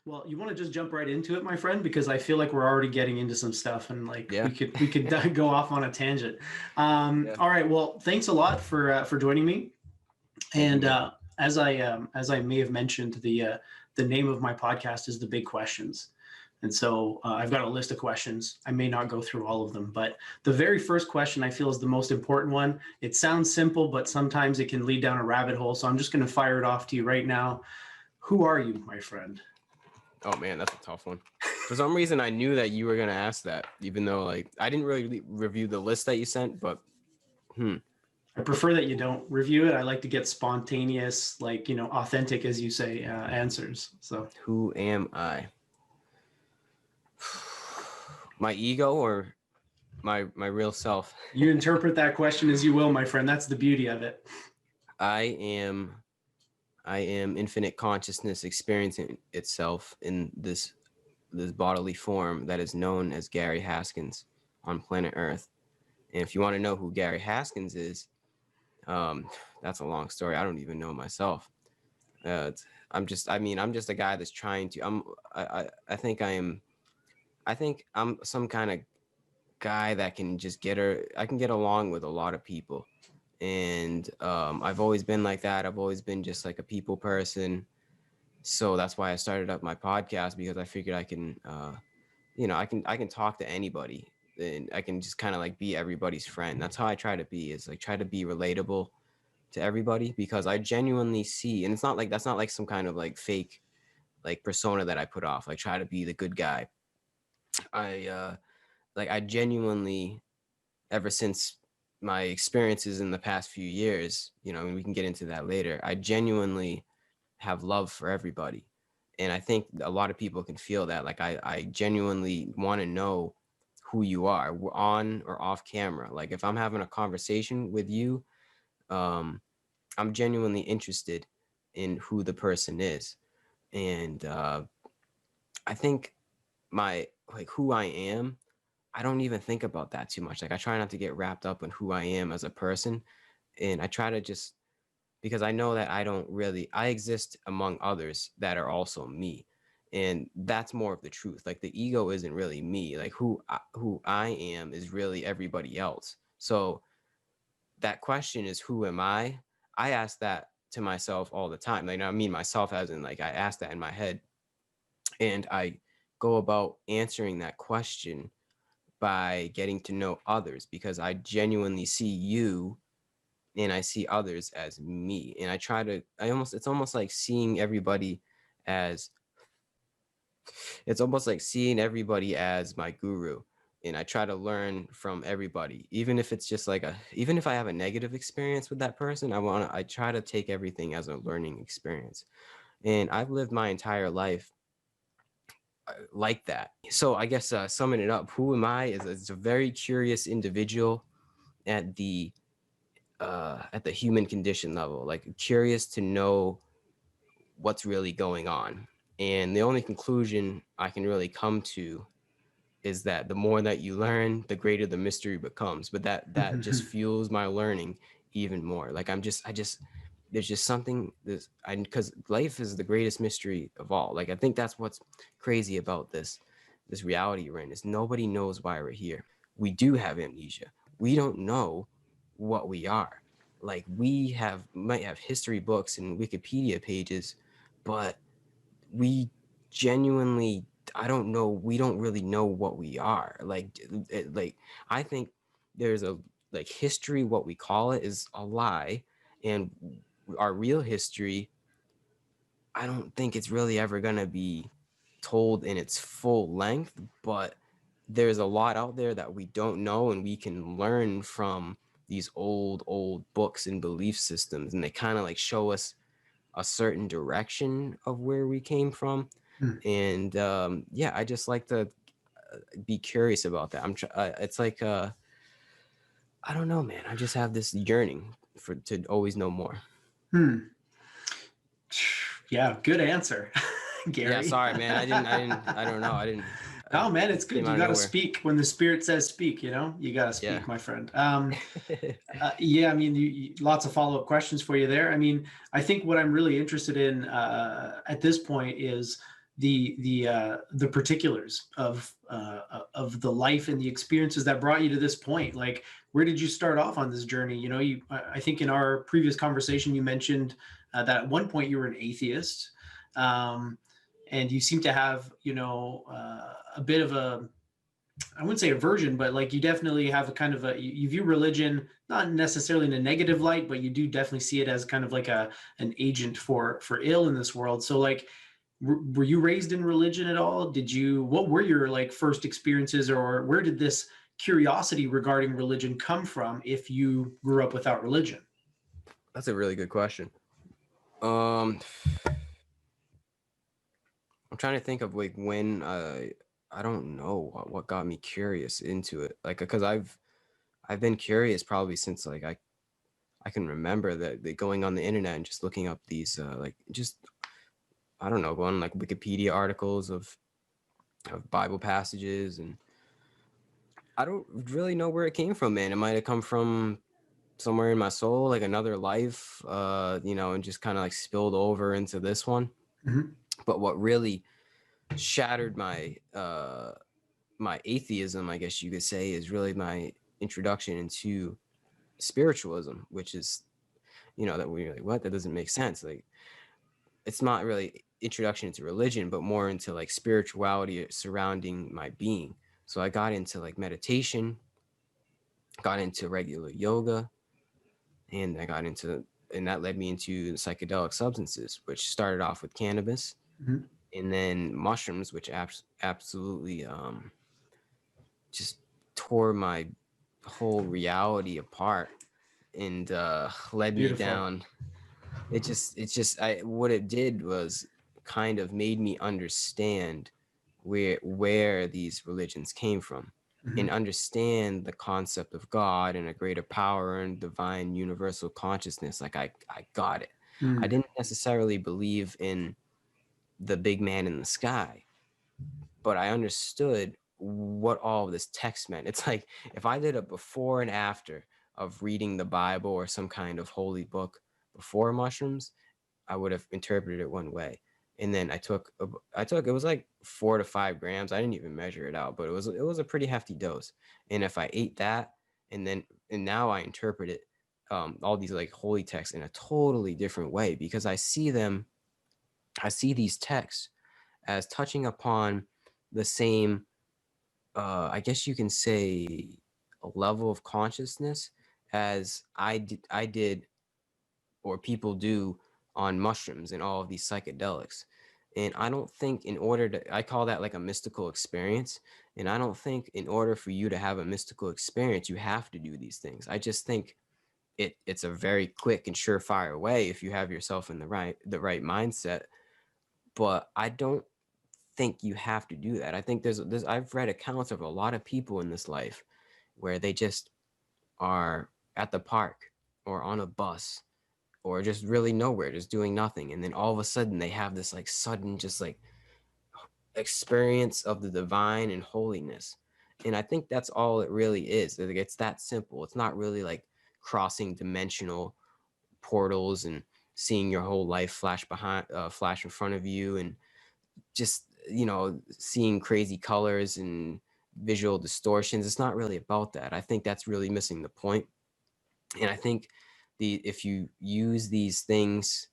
Well, you want to just jump right into it, my friend, because I feel like we're already getting into some stuff, and like Yeah. we could go off on a tangent. Yeah. All right. Well, thanks a lot for joining me. Thank you, And man. as I may have mentioned, the name of my podcast is The Big Questions. And so I've got a list of questions. I may not go through all of them, but the very first question I feel is the most important one. It sounds simple, but sometimes it can lead down a rabbit hole. So I'm just going to fire it off to you right now. Who are you, my friend? Oh man, that's a tough one. For some reason, I knew that you were gonna ask that, even though like I didn't really review the list that you sent. But I prefer that you don't review it. I like to get spontaneous, like, authentic, as you say, answers. So who am I? My ego or my real self? you interpret that question as you will, my friend. That's the beauty of it. I am I am infinite consciousness experiencing itself in this bodily form that is known as Gary Haskins on planet Earth. And if you want to know who Gary Haskins is, that's a long story. I don't even know myself. I'm just a guy that's trying to. I think I am. I think I'm some kind of guy that can just I can get along with a lot of people, and I've always been like that. I've always been just like a people person. So that's why I started up my podcast, because I figured I can, I can talk to anybody, and I can just kind of like be everybody's friend. That's how I try to be, is like try to be relatable to everybody, because I genuinely see, and that's not like some kind of like fake like persona that I put off. Like try to be the good guy. I genuinely, ever since my experiences in the past few years, and we can get into that later, I genuinely have love for everybody. And I think a lot of people can feel that. Like I genuinely want to know who you are, on or off camera. Like if I'm having a conversation with you, um, I'm genuinely interested in who the person is. And I think who I am, I don't even think about that too much. Like I try not to get wrapped up in who I am as a person. And I try to just, because I know that I exist among others that are also me. And that's more of the truth. Like the ego isn't really me. Like who I am is really everybody else. So that question is, who am I? I ask that to myself all the time. Like I mean myself as in like I ask that in my head, and I go about answering that question by getting to know others, because I genuinely see you and I see others as me. And it's almost like seeing everybody as, it's almost like seeing everybody as my guru. And I try to learn from everybody, even if it's just like even if I have a negative experience with that person, I try to take everything as a learning experience. And I've lived my entire life like that. So I guess summing it up, who am I is a very curious individual at the human condition level, like curious to know what's really going on. And the only conclusion I can really come to is that the more that you learn, the greater the mystery becomes. But that just fuels my learning even more. Like I just there's just something because life is the greatest mystery of all. Like I think that's what's crazy about this reality we're in, is nobody knows why we're here. We do have amnesia. We don't know what we are. Like might have history books and Wikipedia pages, but we genuinely, I don't know, we don't really know what we are. Like I think there's a like history, what we call it, is a lie, and our real history, I don't think it's really ever going to be told in its full length. But there's a lot out there that we don't know, and we can learn from these old books and belief systems, and they kind of like show us a certain direction of where we came from. And yeah, I just like to be curious about that. It's like I don't know, man, I just have this yearning to always know more. Hmm. Yeah, good answer, Yeah, Gary. sorry, man. I don't know. Oh man, It it's good. came You out of got to nowhere. speak when the spirit says speak. You got to Yeah. speak, my friend. Yeah, I mean, lots of follow-up questions for you there. I mean, I think what I'm really interested in at this point is the particulars of the life and the experiences that brought you to this point. Like, where did you start off on this journey? You know, I think in our previous conversation you mentioned that at one point you were an atheist, um, and you seem to have, you know, a bit of a, I wouldn't say aversion, but like you definitely have a kind of a, you view religion not necessarily in a negative light, but you do definitely see it as kind of like an agent for ill in this world. So like, were you raised in religion at all? Did you, what were your like first experiences, or where did this curiosity regarding religion come from if you grew up without religion? That's a really good question. Um, I'm trying to think of like when I don't know what got me curious into it. Like, because I've been curious probably since like I can remember that going on the internet and just looking up these like just I don't know, going like Wikipedia articles of Bible passages, and I don't really know where it came from, man. It might have come from somewhere in my soul, like another life, you know, and just kind of like spilled over into this one. Mm-hmm. But what really shattered my atheism, I guess you could say, is really my introduction into spiritualism, which is, you know, that we're like, what? That doesn't make sense. Like, it's not really introduction into religion, but more into like spirituality surrounding my being. So I got into like meditation, got into regular yoga, and and that led me into psychedelic substances, which started off with cannabis Mm-hmm. and then mushrooms, which absolutely just tore my whole reality apart and led me Beautiful. down. What it did was kind of made me understand where these religions came from, Mm-hmm. and understand the concept of God and a greater power and divine universal consciousness. Like I got it. I Mm. didn't necessarily believe in the big man in the sky, but I understood what all of this text meant. It's like if I did a before and after of reading the Bible or some kind of holy book before mushrooms, I would have interpreted it one way. And then it was like 4 to 5 grams. I didn't even measure it out, but it was a pretty hefty dose. And if I ate that, and now I interpret it, all these like holy texts in a totally different way, because I see these texts as touching upon the same, I guess you can say, a level of consciousness as I did, or people do, on mushrooms and all of these psychedelics. And I don't think I call that like a mystical experience. And I don't think in order for you to have a mystical experience, you have to do these things. I just think it's a very quick and surefire way if you have yourself in the right mindset. But I don't think you have to do that. I think there's I've read accounts of a lot of people in this life where they just are at the park or on a bus or just really nowhere, just doing nothing. And then all of a sudden they have this like sudden, just like experience of the divine and holiness. And I think that's all it really is. Like, it's that simple. It's not really like crossing dimensional portals and seeing your whole life flash in front of you, and just, you know, seeing crazy colors and visual distortions. It's not really about that. I think that's really missing the point. And I think if you use these things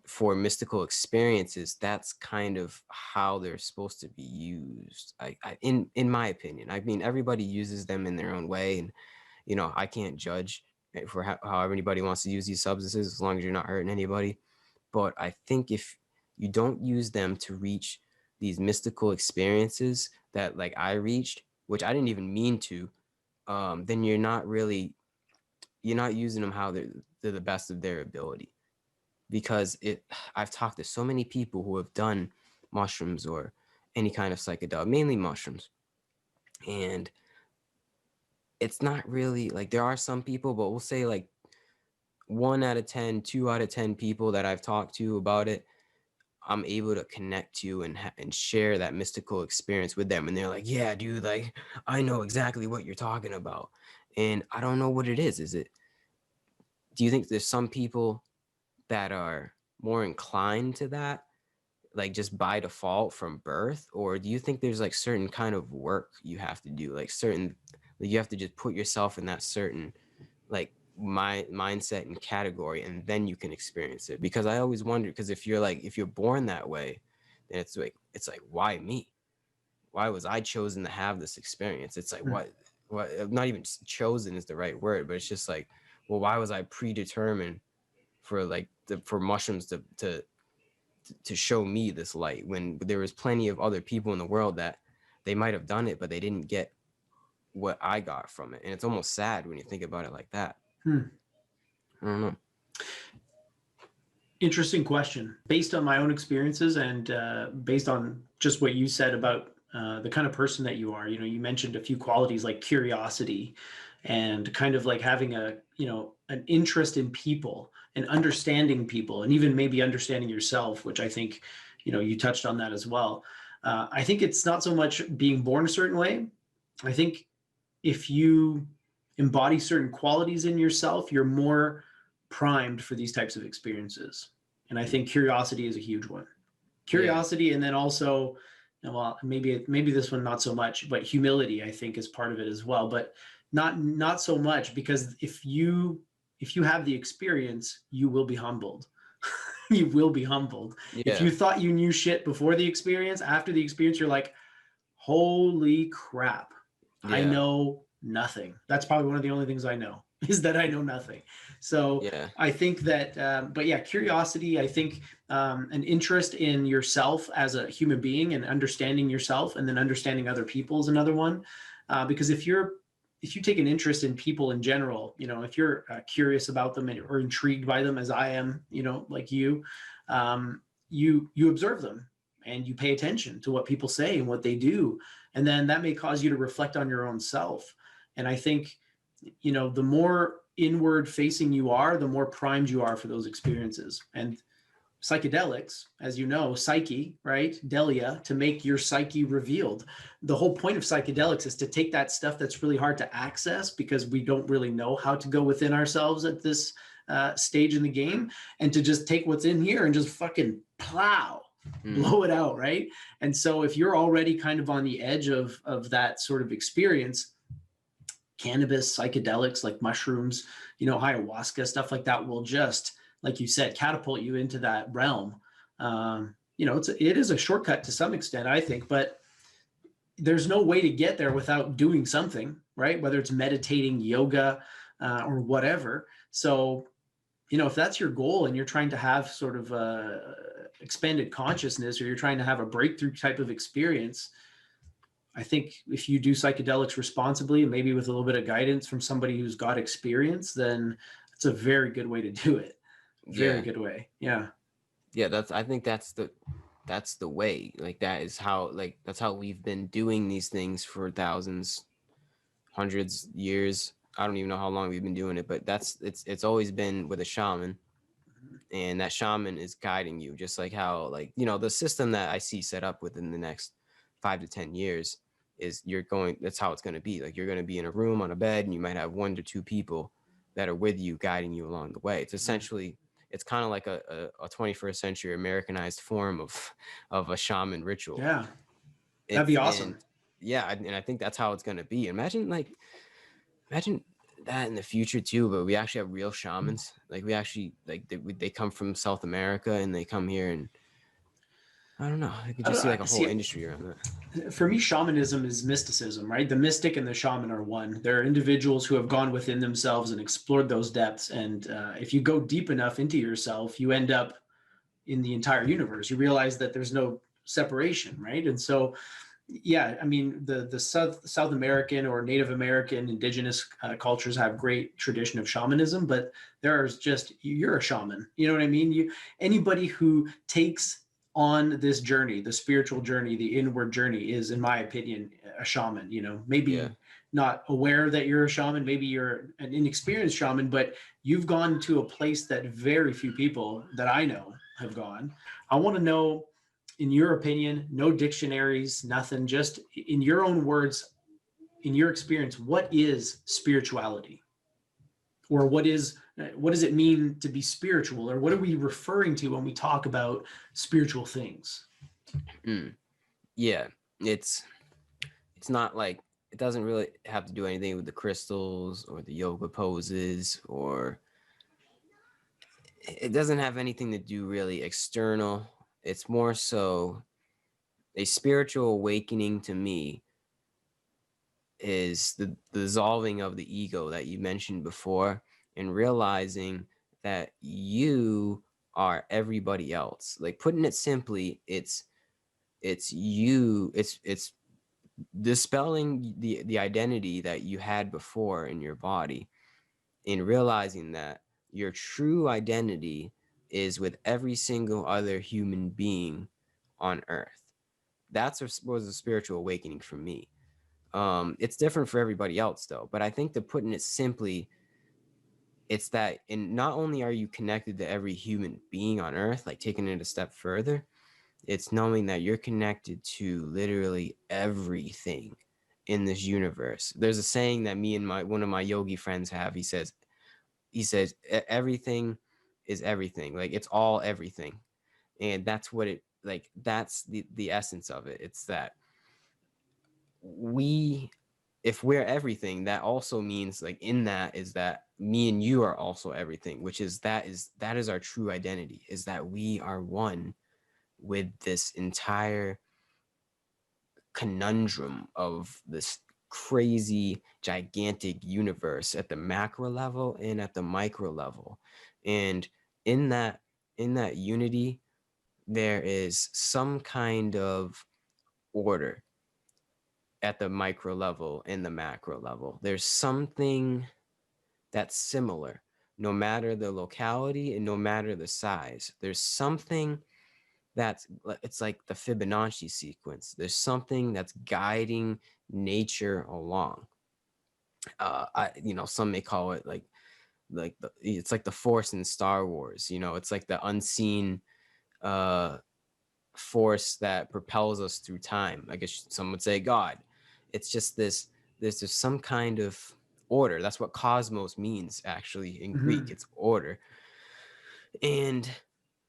for mystical experiences, that's kind of how they're supposed to be used. In my opinion, I mean, everybody uses them in their own way, and you know, I can't judge for how anybody wants to use these substances as long as you're not hurting anybody. But I think if you don't use them to reach these mystical experiences that like I reached, which I didn't even mean to, then you're not using them how they're the best of their ability. Because I've talked to so many people who have done mushrooms or any kind of psychedelic, mainly mushrooms, and it's not really like, there are some people, but we'll say like 1 out of 10, 2 out of 10 people that I've talked to about it, I'm able to connect to and share that mystical experience with them. And they're like, yeah, dude, like I know exactly what you're talking about. And I don't know what it is. Do you think there's some people that are more inclined to that? like just by default from birth, or do you think there's like certain kind of work you have to do, like certain, like you have to just put yourself in that certain like mindset and category, and then you can experience it? Because I always wonder, because if you're born that way, then it's like why me? Why was I chosen to have this experience? It's like what not even chosen is the right word, but it's just like, well, why was I predetermined for like for mushrooms to show me this light, when there was plenty of other people in the world that they might have done it, but they didn't get what I got from it. And it's almost sad when you think about it like that. I don't know. Interesting question. Based on my own experiences and based on just what you said about the kind of person that you are, you mentioned a few qualities like curiosity and kind of like having an interest in people and understanding people, and even maybe understanding yourself, which I think, you touched on that as well. I think it's not so much being born a certain way. I think if you embody certain qualities in yourself, you're more primed for these types of experiences. And I think curiosity is a huge one. Curiosity, yeah. And then also, well, maybe this one not so much, but humility, I think, is part of it as well. But not so much, because if you have the experience, you will be humbled. You will be humbled. Yeah. If you thought you knew shit before the experience, after the experience, you're like, holy crap, yeah. I know nothing. That's probably one of the only things I know, is that I know nothing. So yeah. I think that, but yeah, curiosity, I think an interest in yourself as a human being and understanding yourself, and then understanding other people is another one. Because if you take an interest in people in general, if you're curious about them or intrigued by them, as I am, like you observe them and you pay attention to what people say and what they do. And then that may cause you to reflect on your own self. And I think, the more inward facing you are, the more primed you are for those experiences. And psychedelics, as you know, psyche, right? Delia, to make your psyche revealed. The whole point of psychedelics is to take that stuff that's really hard to access, because we don't really know how to go within ourselves at this stage in the game, and to just take what's in here and just fucking plow, blow it out, right? And so if you're already kind of on the edge of that sort of experience, cannabis, psychedelics like mushrooms, ayahuasca, stuff like that will just, like you said, catapult you into that realm. It is a shortcut to some extent, I think, but there's no way to get there without doing something, right? Whether it's meditating, yoga, or whatever. So, if that's your goal and you're trying to have sort of expanded consciousness, or you're trying to have a breakthrough type of experience, I think if you do psychedelics responsibly, and maybe with a little bit of guidance from somebody who's got experience, then it's a very good way to do it. Very good way. Yeah. Yeah. I think that's the way. Like that's how we've been doing these things for thousands, hundreds years. I don't even know how long we've been doing it, but it's always been with a shaman, and that shaman is guiding you, just like how, like, the system that I see set up within the next 5 to 10 years is that's how it's going to be. Like, you're going to be in a room on a bed, and you might have 1 to 2 people that are with you, guiding you along the way. It's essentially, it's kind of like a 21st century Americanized form of a shaman ritual. Yeah. That'd be awesome. And I think that's how it's going to be. Imagine that in the future too, but we actually have real shamans. Like, we actually, like, they come from South America, and they come here, and I don't know, I could just see like a whole industry around that. For me, shamanism is mysticism, right? The mystic and the shaman are one. They're individuals who have gone within themselves and explored those depths. And if you go deep enough into yourself, you end up in the entire universe. You realize that there's no separation, right? And so, yeah, I mean, the South American or Native American indigenous cultures have great tradition of shamanism, but there's just, you're a shaman. You know what I mean? Anybody who takes on this journey, the spiritual journey, the inward journey, is, in my opinion, a shaman. Maybe not aware that you're a shaman, maybe you're an inexperienced shaman, but you've gone to a place that very few people that I know have gone. I want to know, in your opinion, no dictionaries, nothing, just in your own words, in your experience, what is spirituality? or what does it mean to be spiritual, or what are we referring to when we talk about spiritual things? Yeah, it's not like, it doesn't really have to do anything with the crystals or the yoga poses, or it doesn't have anything to do really external. It's more so a spiritual awakening to me is the dissolving of the ego that you mentioned before, and realizing that you are everybody else. Like, putting it simply, it's you, it's dispelling the identity that you had before in your body, and realizing that your true identity is with every single other human being on earth. That's was a spiritual awakening for me. It's different for everybody else though, but I think that, putting it simply, it's that, and not only are you connected to every human being on earth, like taking it a step further, it's knowing that you're connected to literally everything in this universe. There's a saying that me and one of my yogi friends have. He says everything is everything. Like, it's all everything. And that's what it, like, that's the essence of it. It's that if we're everything, that also means, like, in that is that me and you are also everything, which is that is our true identity, is that we are one with this entire conundrum of this crazy gigantic universe at the macro level and at the micro level. And in that unity, there is some kind of order at the micro level and the macro level. There's something that's similar, no matter the locality and no matter the size. There's something it's like the Fibonacci sequence. There's something that's guiding nature along. Some may call it it's like the Force in Star Wars. It's like the unseen force that propels us through time. I guess some would say God. It's just this. There's just some kind of order. That's what cosmos means, actually, in Greek. It's order. And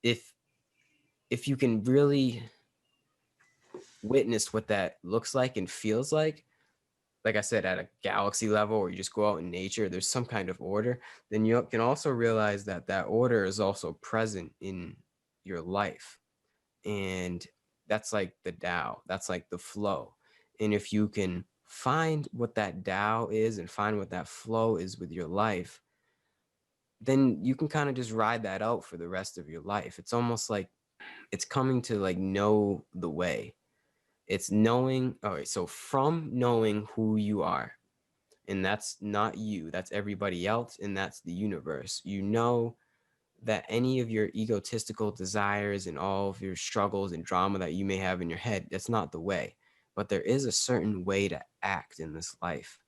if you can really witness what that looks like and feels like I said, at a galaxy level, or you just go out in nature, there's some kind of order, then you can also realize that that order is also present in your life. And that's like the Tao, that's like the flow. And if you can find what that Tao is and find what that flow is with your life, then you can kind of just ride that out for the rest of your life. It's almost like it's coming to like know the way. It's knowing, all right, so from knowing who you are, and that's not you, that's everybody else, and that's the universe. You know that any of your egotistical desires and all of your struggles and drama that you may have in your head, that's not the way. But there is a certain way to act in this life.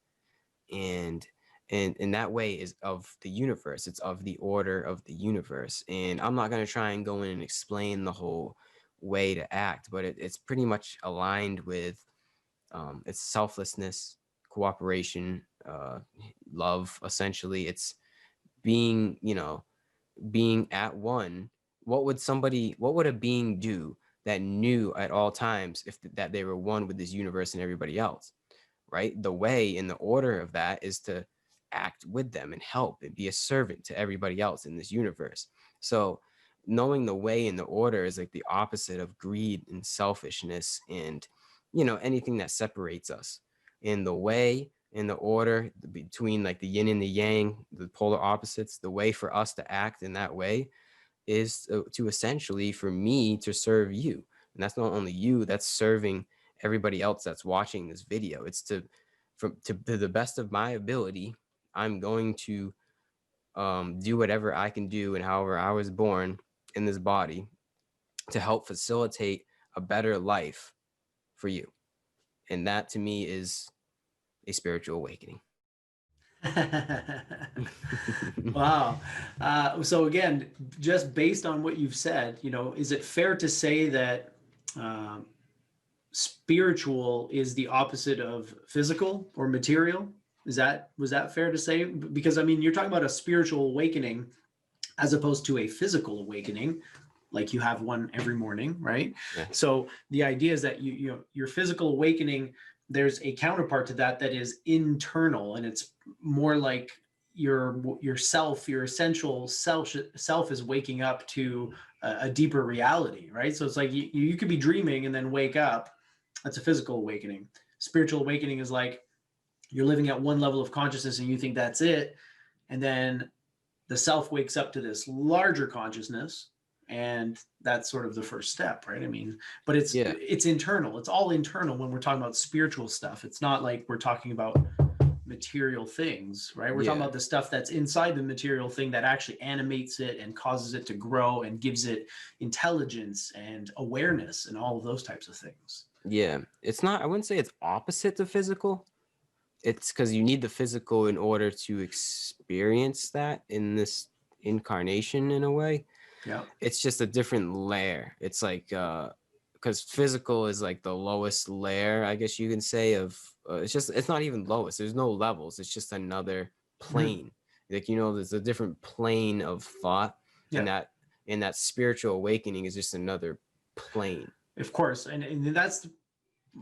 And that way is of the universe. It's of the order of the universe. And I'm not going to try and go in and explain the whole way to act, but it's pretty much aligned with it's selflessness, cooperation, love. Essentially, it's being, being at one. What would a being do that knew at all times that they were one with this universe and everybody else? Right? The way and the order of that is to act with them and help and be a servant to everybody else in this universe. So knowing the way and the order is like the opposite of greed and selfishness and anything that separates us. In the way and the order between like the yin and the yang, the polar opposites, the way for us to act in that way is to essentially, for me to serve you. And that's not only you, that's serving everybody else that's watching this video. It's to the best of my ability, I'm going to do whatever I can do and however I was born in this body to help facilitate a better life for you. And that to me is a spiritual awakening. Wow. So again, just based on what you've said, is it fair to say that spiritual is the opposite of physical or material? Was that fair to say? Because I mean, you're talking about a spiritual awakening as opposed to a physical awakening, like you have one every morning, right? Yeah. So the idea is that your physical awakening, there's a counterpart to that that is internal, and it's more like yourself, your essential self is waking up to a deeper reality, right? So it's like you could be dreaming and then wake up. That's a physical awakening. Spiritual awakening is like you're living at one level of consciousness and you think that's it, and then the self wakes up to this larger consciousness, and that's sort of the first step, right? I mean, but Yeah. it's internal. It's all internal when we're talking about spiritual stuff. It's not like we're talking about material things, right? We're talking Yeah. about the stuff that's inside the material thing that actually animates it and causes it to grow and gives it intelligence and awareness and all of those types of things. Yeah. It's not, I wouldn't say it's opposite to physical. It's because you need the physical in order to experience that in this incarnation in a way. Yeah. It's just a different layer. It's like because physical is like the lowest layer, I guess you can say, of it's not even lowest. There's no levels. It's just another Mm-hmm. plane. Like, you know, there's a different plane of thought, and Yeah. that spiritual awakening is just another plane. Of course. And that's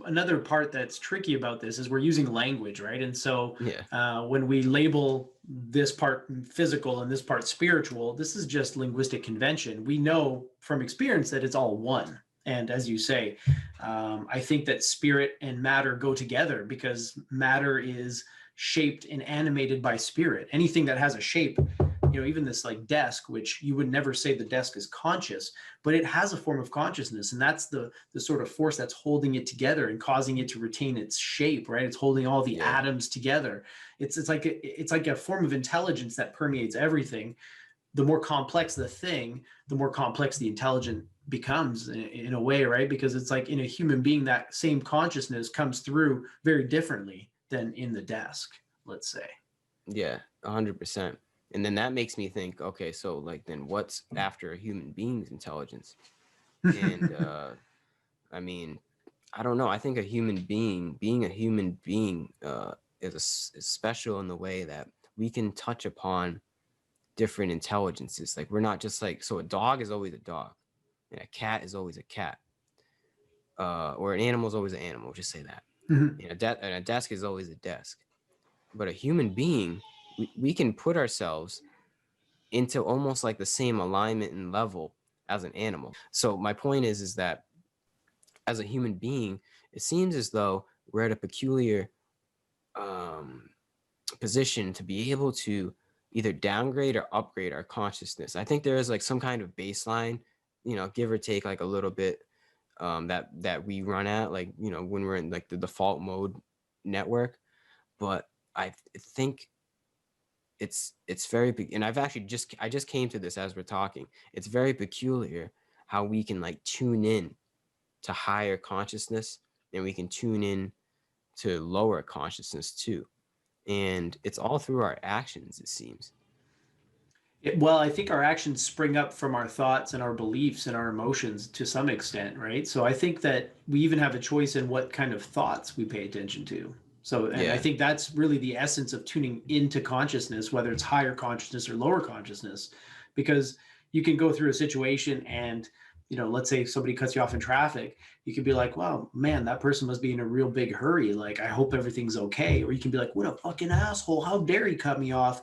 another part that's tricky about this is we're using language, right? And so Yeah. when we label this part physical and this part spiritual, this is just linguistic convention. We know from experience that it's all one. And as you say, I think that spirit and matter go together because matter is shaped and animated by spirit. Anything that has a shape, even this like desk, which you would never say the desk is conscious, but it has a form of consciousness, and that's the sort of force that's holding it together and causing it to retain its shape, right? It's holding all the Yeah. atoms together. It's like a form of intelligence that permeates everything. The more complex the thing, the more complex the intelligent becomes in a way, right? Because it's like in a human being, that same consciousness comes through very differently than in the desk, let's say. Yeah. 100%. And then that makes me think, okay, so like then what's after a human being's intelligence? And I mean, I don't know. I think a human being a human being, is special in the way that we can touch upon different intelligences. Like, we're not just like, so a dog is always a dog, and a cat is always a cat, or an animal is always an animal. Just say that. Mhm. And a desk is always a desk. But a human being, we can put ourselves into almost like the same alignment and level as an animal. So my point is that as a human being, it seems as though we're at a peculiar um, position to be able to either downgrade or upgrade our consciousness. I think there is like some kind of baseline, give or take like a little bit, that we run at, like, when we're in like the default mode network. But I think it's very big, and I just came to this as we're talking. It's very peculiar how we can like tune in to higher consciousness, and we can tune in to lower consciousness too. And it's all through our actions, it seems. Well, I think our actions spring up from our thoughts and our beliefs and our emotions to some extent, right? So I think that we even have a choice in what kind of thoughts we pay attention to. So, and I Yeah. think that's really the essence of tuning into consciousness, whether it's higher consciousness or lower consciousness, because you can go through a situation and, let's say somebody cuts you off in traffic, you can be like, wow, man, that person must be in a real big hurry. Like, I hope everything's okay. Or you can be like, what a fucking asshole. How dare he cut me off?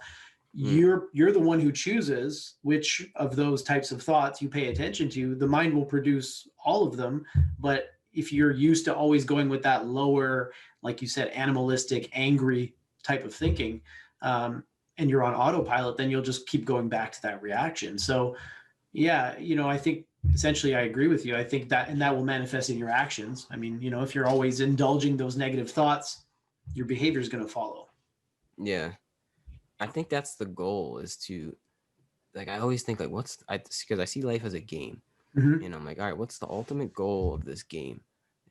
Mm. You're the one who chooses which of those types of thoughts you pay attention to. The mind will produce all of them, but if you're used to always going with that lower, like you said, animalistic, angry type of thinking, and you're on autopilot, then you'll just keep going back to that reaction. So yeah, I think essentially I agree with you. I think that, and that will manifest in your actions. I mean, if you're always indulging those negative thoughts, your behavior is going to follow. Yeah. I think that's the goal, is to, like, I always think like, because I see life as a game, Mm-hmm. and I'm like, all right, what's the ultimate goal of this game?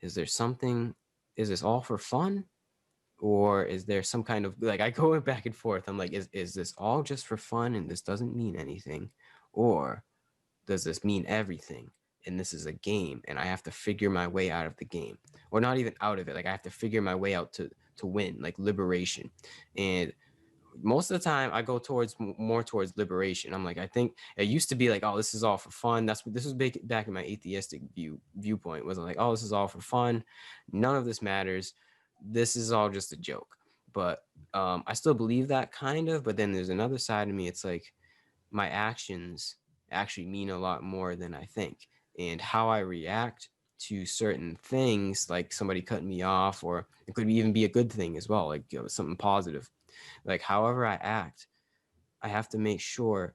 Is there something, is this all for fun? Or is there some kind of, like, I go back and forth. I'm like, is this all just for fun and this doesn't mean anything? Or does this mean everything? And this is a game, and I have to figure my way out of the game, or not even out of it. Like, I have to figure my way out win, like liberation. And most of the time I go towards more towards liberation. I'm like, I think it used to be like, oh, this is all for fun. That's what this was back in my atheistic viewpoint, was like, oh, this is all for fun. None of this matters. This is all just a joke. But I still believe that kind of, but then there's another side of me. It's like my actions actually mean a lot more than I think. And how I react to certain things, like somebody cutting me off, or it could even be a good thing as well, like, you know, something positive. Like, however I act, I have to make sure,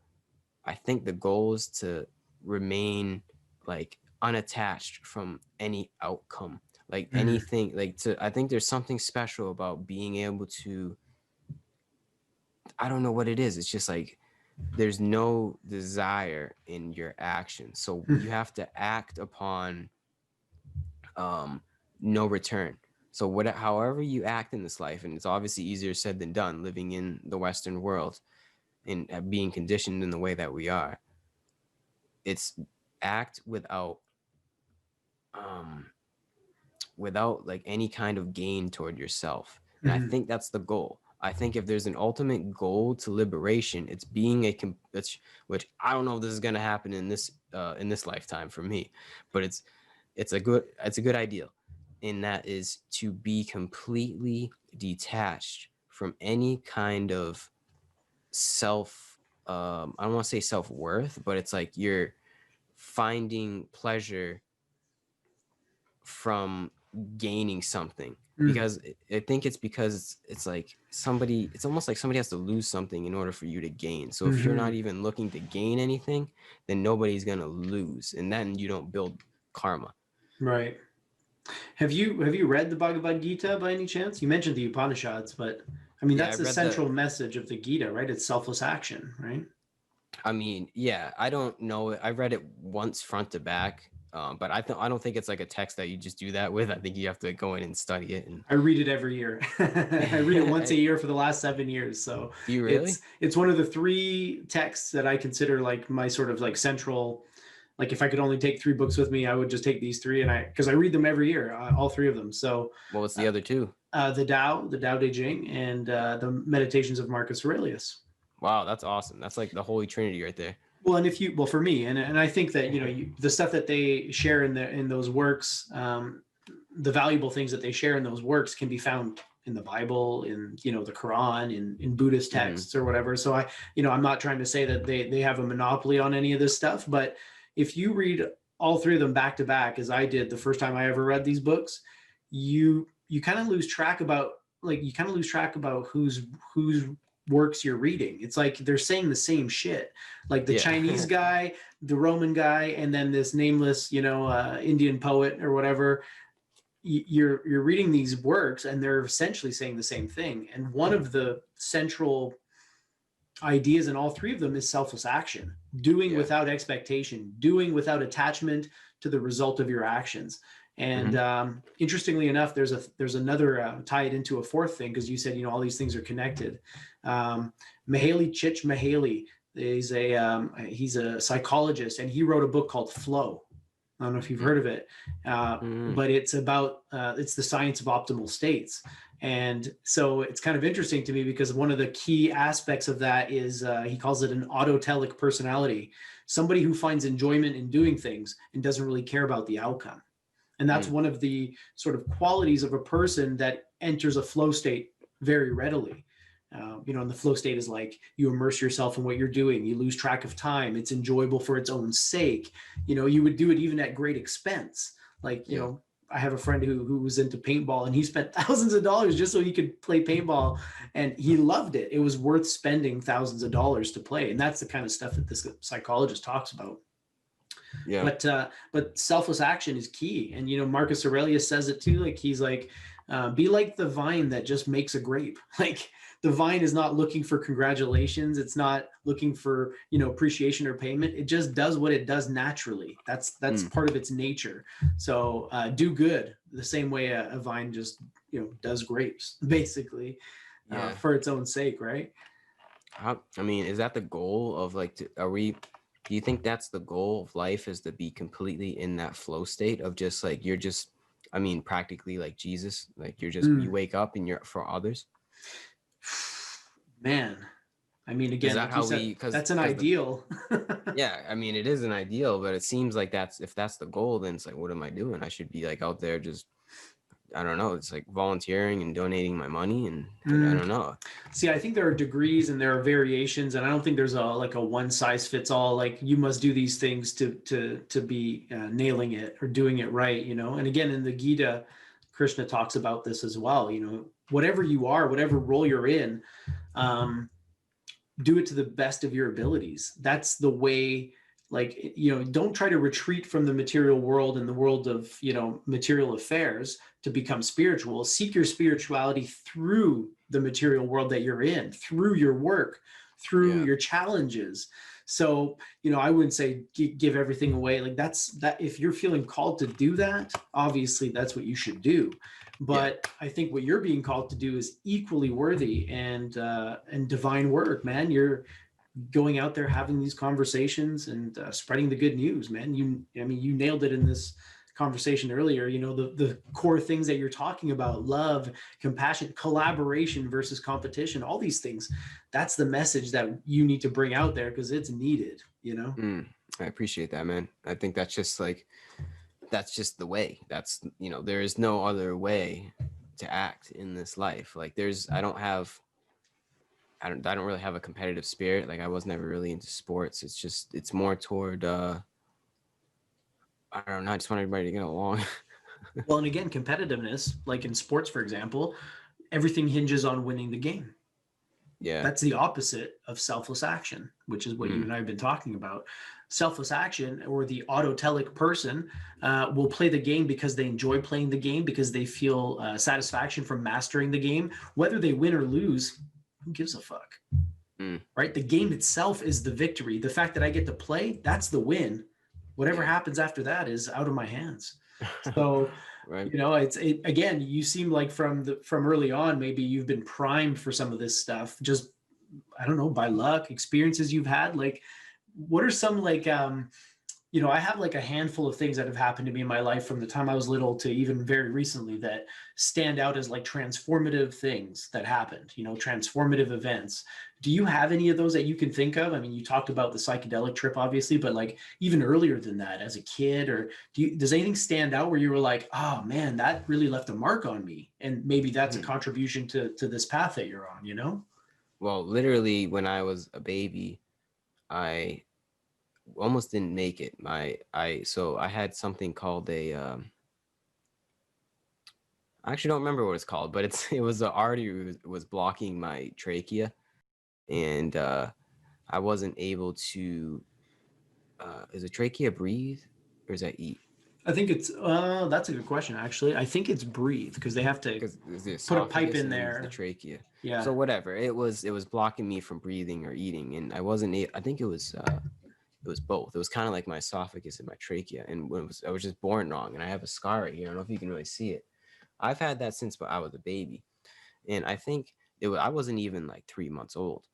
I think the goal is to remain like unattached from any outcome, like anything, like I think there's something special about being able to, I don't know what it is. It's just like there's no desire in your actions. So you have to act upon no return. So however you act in this life, and it's obviously easier said than done living in the Western world and being conditioned in the way that we are, it's act without like any kind of gain toward yourself. And I think that's the goal. I think if there's an ultimate goal to liberation, it's being which I don't know if this is going to happen in this lifetime for me, but it's a good ideal. And that is to be completely detached from any kind of I don't want to say self-worth, but it's like you're finding pleasure from gaining something. Because I think it's because it's like it's almost like somebody has to lose something in order for you to gain. So if you're not even looking to gain anything, then nobody's gonna lose, and then you don't build karma. Right. Have you read the Bhagavad Gita by any chance? You mentioned the Upanishads, but I mean, that's the central message of the Gita, right? It's selfless action, right? I mean, yeah, I don't know. I read it once front to back, but I don't think it's like a text that you just do that with. I think you have to go in and study it. And I read it every year. I read it once a year for the last 7 years. So do you really? It's one of the 3 texts that I consider like my sort of like central. Like if I could only take 3 books with me, I would just take these 3, and because I read them every year, all 3 of them. So what was the other 2? The Tao Te Ching, and the Meditations of Marcus Aurelius. Wow, that's awesome. That's like the Holy Trinity right there. Well, and for me, and I think that the stuff that they share in those works, the valuable things that they share in those works can be found in the Bible, in the Quran, in Buddhist texts or whatever. So I'm not trying to say that they have a monopoly on any of this stuff, but if you read all 3 of them back to back, as I did the first time I ever read these books, you kind of lose track about whose works you're reading. It's like they're saying the same shit, like the Chinese guy, the Roman guy, and then this nameless Indian poet or whatever. You're reading these works and they're essentially saying the same thing, and one of the central ideas in all 3 of them is selfless action, doing without expectation, doing without attachment to the result of your actions. And interestingly enough, there's another tie it into a 4th thing, because you said all these things are connected. Mihaly Csikszentmihalyi he's a psychologist, and he wrote a book called Flow. I don't know if you've heard of it, but it's about it's the science of optimal states. And so it's kind of interesting to me, because one of the key aspects of that is he calls it an autotelic personality, somebody who finds enjoyment in doing things and doesn't really care about the outcome. And that's one of the sort of qualities of a person that enters a flow state very readily. And the flow state is like you immerse yourself in what you're doing. You lose track of time. It's enjoyable for its own sake. You would do it even at great expense. Like, I have a friend who was into paintball, and he spent thousands of dollars just so he could play paintball, and he loved it. It was worth spending thousands of dollars to play. And that's the kind of stuff that this psychologist talks about. Yeah. But selfless action is key. And, Marcus Aurelius says it too. Like, he's like, be like the vine that just makes a grape. Like, the vine is not looking for congratulations. It's not looking for, appreciation or payment. It just does what it does naturally. That's part of its nature. So do good the same way a vine just, does grapes, basically, for its own sake, right? Is that the goal of do you think that's the goal of life, is to be completely in that flow state of just like, you're just I mean, practically like Jesus, like you Mm, wake up and you're for others. man, I mean, Is again, that like you how said, we, that's an because the, ideal. yeah, I mean, it is an ideal, but it seems like if that's the goal, then it's like, what am I doing? I should be like out there just, I don't know. It's like volunteering and donating my money. And I Mm. don't know. See, I think there are degrees and there are variations, and I don't think there's a like a one size fits all. Like you must do these things to be nailing it or doing it right, you know. And again, in the Gita, Krishna talks about this as well. You know, whatever you are, whatever role you're in, um, do it to the best of your abilities. That's the way. Like, you know, don't try to retreat from the material world and the world of, you know, material affairs to become spiritual. Seek your spirituality through the material world that you're in, through your work, through Yeah. your challenges. So, you know, I wouldn't say give everything away. Like that's that, if you're feeling called to do that, obviously that's what you should do. Yeah. But I think what you're being called to do is equally worthy and divine work, man. You're going out there having these conversations and spreading the good news, man. I mean, you nailed it in this conversation earlier. You know, the core things that you're talking about: love, compassion, collaboration versus competition, all these things. That's the message that you need to bring out there because it's needed, you know. I appreciate that, man. I think that's just the way. That's, there is no other way to act in this life. Like I don't really have a competitive spirit. Like I was never really into sports. It's more toward I don't know, I just want everybody to get along. Well, and again, competitiveness, like in sports, for example, everything hinges on winning the game. Yeah. That's the opposite of selfless action, which is what you Mm. and I have been talking about. Selfless action, or the autotelic person, will play the game because they enjoy playing the game, because they feel satisfaction from mastering the game. Whether they win or lose, who gives a fuck? Mm. Right? The game itself is the victory. The fact that I get to play, that's the win. Whatever Yeah. happens after that is out of my hands. So, Right. you know, again, you seem like from early on, maybe you've been primed for some of this stuff. Just, I don't know, by luck, experiences you've had. Like, what are some like you know, I have like a handful of things that have happened to me in my life from the time I was little to even very recently that stand out as like transformative things that happened, you know, transformative events. Do you have any of those that you can think of? I mean, you talked about the psychedelic trip, obviously, but like even earlier than that, as a kid, or does anything stand out where you were like, oh man, that really left a mark on me? And maybe that's a Mm. contribution to this path that you're on, you know? Well, literally when I was a baby, I almost didn't make it. So I had something called a I actually don't remember what it's called, but it was an artery was blocking my trachea, and I wasn't able to. Is a trachea breathe or is that eat? I think it's that's a good question actually. I think it's breathe because they have to Because there's the put a pipe esophagus in and then there's the there. trachea. Yeah. So whatever, it was blocking me from breathing or eating, and I wasn't. I think it was both. It was kind of like my esophagus and my trachea, and I was just born wrong, and I have a scar right here. I don't know if you can really see it. I've had that since I was a baby, and I think I wasn't even like 3 months old,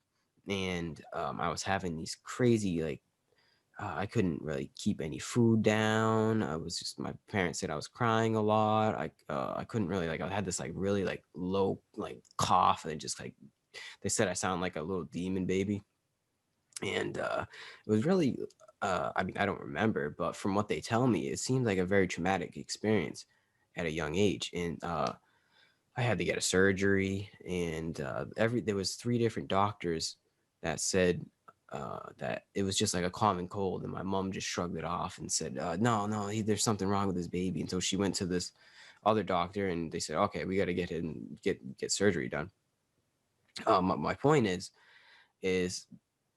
and I was having these crazy like I couldn't really keep any food down. My parents said I was crying a lot. I couldn't really like, I had this like really like low like cough, and just like they said I sound like a little demon baby. And it was really I mean, I don't remember, but from what they tell me, it seemed like a very traumatic experience at a young age. And I had to get a surgery, and there was 3 different doctors that said that it was just like a common cold, and my mom just shrugged it off and said, "No, no, there's something wrong with this baby." And so she went to this other doctor, and they said, "Okay, we got to get him get surgery done." My point is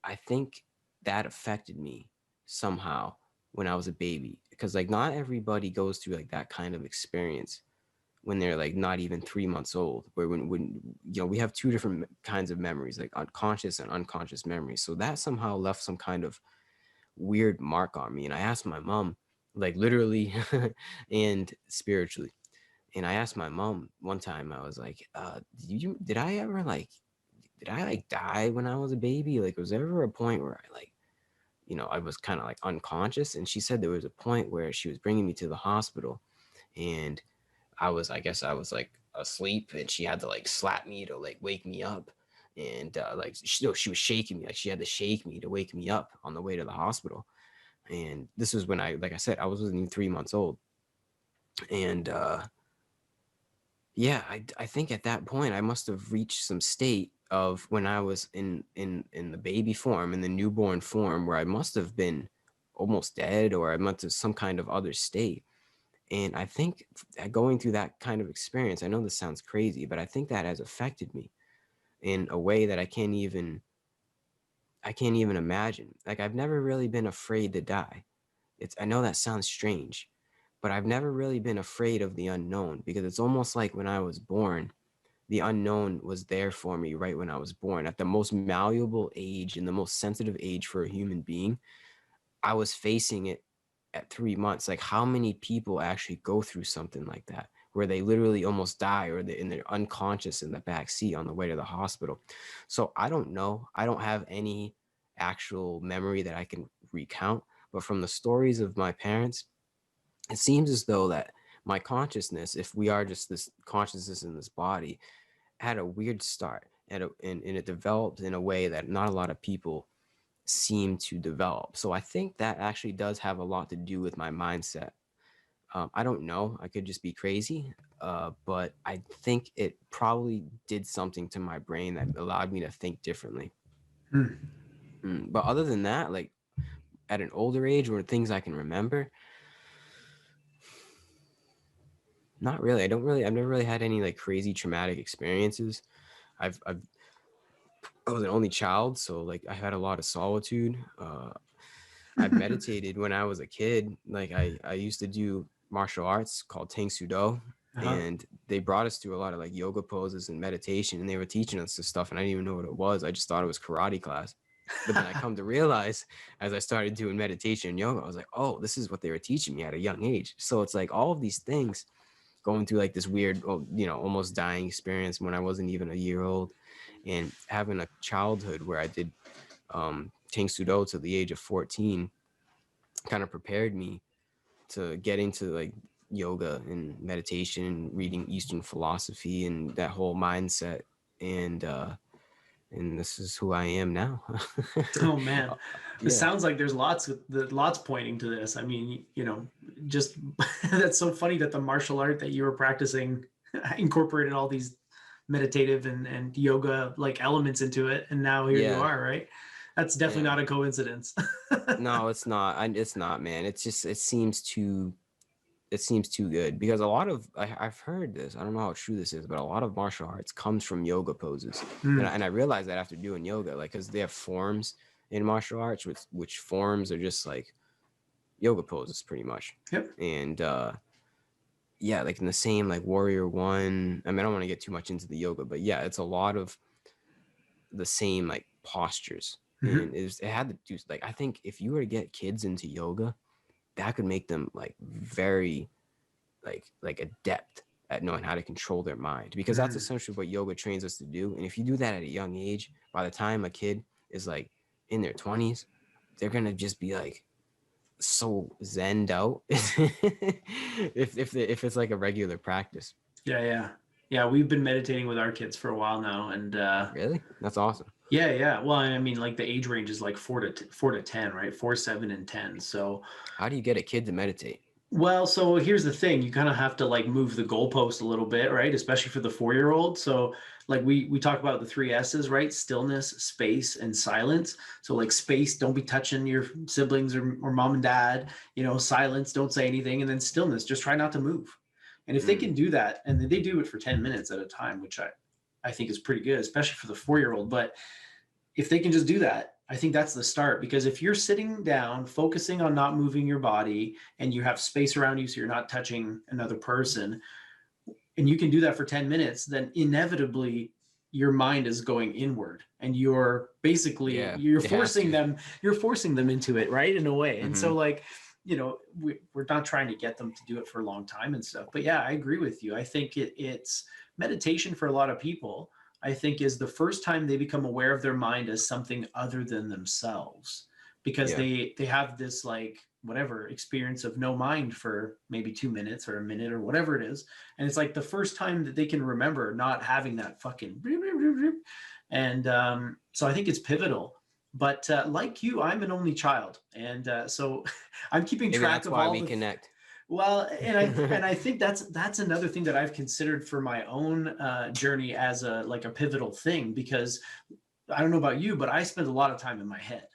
I think that affected me somehow when I was a baby, because like not everybody goes through like that kind of experience when they're like not even 3 months old, where when we have 2 different kinds of memories, like unconscious and unconscious memories. So that somehow left some kind of weird mark on me. And I asked my mom, like literally and spiritually, and I asked my mom one time, I was like, did I ever like did I like die when I was a baby? Like was there ever a point where I like I was kind of like unconscious? And she said there was a point where she was bringing me to the hospital, and I guess I was like asleep, and she had to like slap me to like wake me up. And like she was shaking me, like she had to shake me to wake me up on the way to the hospital. And this was when like I said, I was only 3 months old. And yeah, I think at that point I must have reached some state of when I was in the baby form, in the newborn form, where I must have been almost dead, or I must have some kind of other state. And I think going through that kind of experience, I know this sounds crazy, but I think that has affected me in a way that I can't even imagine. Like, I've never really been afraid to die. I know that sounds strange, but I've never really been afraid of the unknown, because it's almost like when I was born, the unknown was there for me right when I was born. At the most malleable age and the most sensitive age for a human being, I was facing it at 3 months. Like, how many people actually go through something like that, where they literally almost die, or they're unconscious in the back seat on the way to the hospital? So I don't know. I don't have any actual memory that I can recount, but from the stories of my parents, it seems as though that my consciousness, if we are just this consciousness in this body, had a weird start, and it developed in a way that not a lot of people seem to develop. So I think that actually does have a lot to do with my mindset. I don't know. I could just be crazy, but I think it probably did something to my brain that allowed me to think differently. Hmm. But other than that, like at an older age or things I can remember, not really. I've never really had any like crazy traumatic experiences. I've I was an only child, so like I had a lot of solitude. I've meditated when I was a kid. Like I used to do martial arts called Tang Sudo, Uh-huh. and they brought us through a lot of like yoga poses and meditation, and they were teaching us this stuff, and I didn't even know what it was. I just thought it was karate class. But then I come to realize, as I started doing meditation and yoga, I was like, oh, this is what they were teaching me at a young age. So it's like all of these things, going through like this weird, almost dying experience when I wasn't even a year old, and having a childhood where I did Tang Sudo to the age of 14, kind of prepared me to get into like yoga and meditation and reading Eastern philosophy and that whole mindset. And this is who I am now. Oh man, it Yeah. sounds like there's lots pointing to this. I mean, just that's so funny that the martial art that you were practicing incorporated all these meditative and yoga like elements into it, and now here you Yeah. are, right? That's definitely Yeah. not a coincidence. No, it's not. It's not, man. It's just, it seems too good, because a lot of I've heard this. I don't know how true this is, but a lot of martial arts comes from yoga poses, and Hmm. I realized that after doing yoga, like, because they have forms in martial arts, which forms are just like yoga poses, pretty much. Yep. And yeah, like in the same like Warrior One. I mean, I don't want to get too much into the yoga, but yeah, it's a lot of the same like postures, Hmm. and it had to do, like, I think if you were to get kids into yoga, that could make them like very like adept at knowing how to control their mind, because that's Hmm. essentially what yoga trains us to do. And if you do that at a young age, by the time a kid is like in their 20s, they're gonna just be like so zenned out if it's like a regular practice. Yeah, yeah, yeah. We've been meditating with our kids for a while now, and Really, that's awesome. yeah, yeah. Well, I mean, like the age range is like 4 to 10, right? 4, 7, and 10. So How do you get a kid to meditate? well, so here's the thing. You kind of have to like move the goalpost a little bit, right? Especially for the 4-year-old. So like we talk about the three S's, right? Stillness, space, and silence. So like space, don't be touching your siblings or mom and dad. Silence, don't say anything. And then stillness, just try not to move. And if they Mm, can do that, and they do it for 10 minutes at a time, which I think is pretty good, especially for the 4-year-old. But if they can just do that, I think that's the start. Because if you're sitting down, focusing on not moving your body, and you have space around you so you're not touching another person, and you can do that for 10 minutes, then inevitably your mind is going inward, and you're basically yeah, you're it has forcing to. them you're forcing them into it, right, in a way. And Hmm. so like, we're not trying to get them to do it for a long time and stuff. But yeah, I agree with you. I think it's meditation for a lot of people. I think is the first time they become aware of their mind as something other than themselves, because Yeah. they have this like whatever experience of no mind for maybe 2 minutes or a minute or whatever it is. And it's like the first time that they can remember not having that fucking and so I think it's pivotal. But like you, I'm an only child, and so I'm keeping Maybe track that's of why all we the connect. well, and I think that's another thing that I've considered for my own journey as a like a pivotal thing, because I don't know about you, but I spent a lot of time in my head,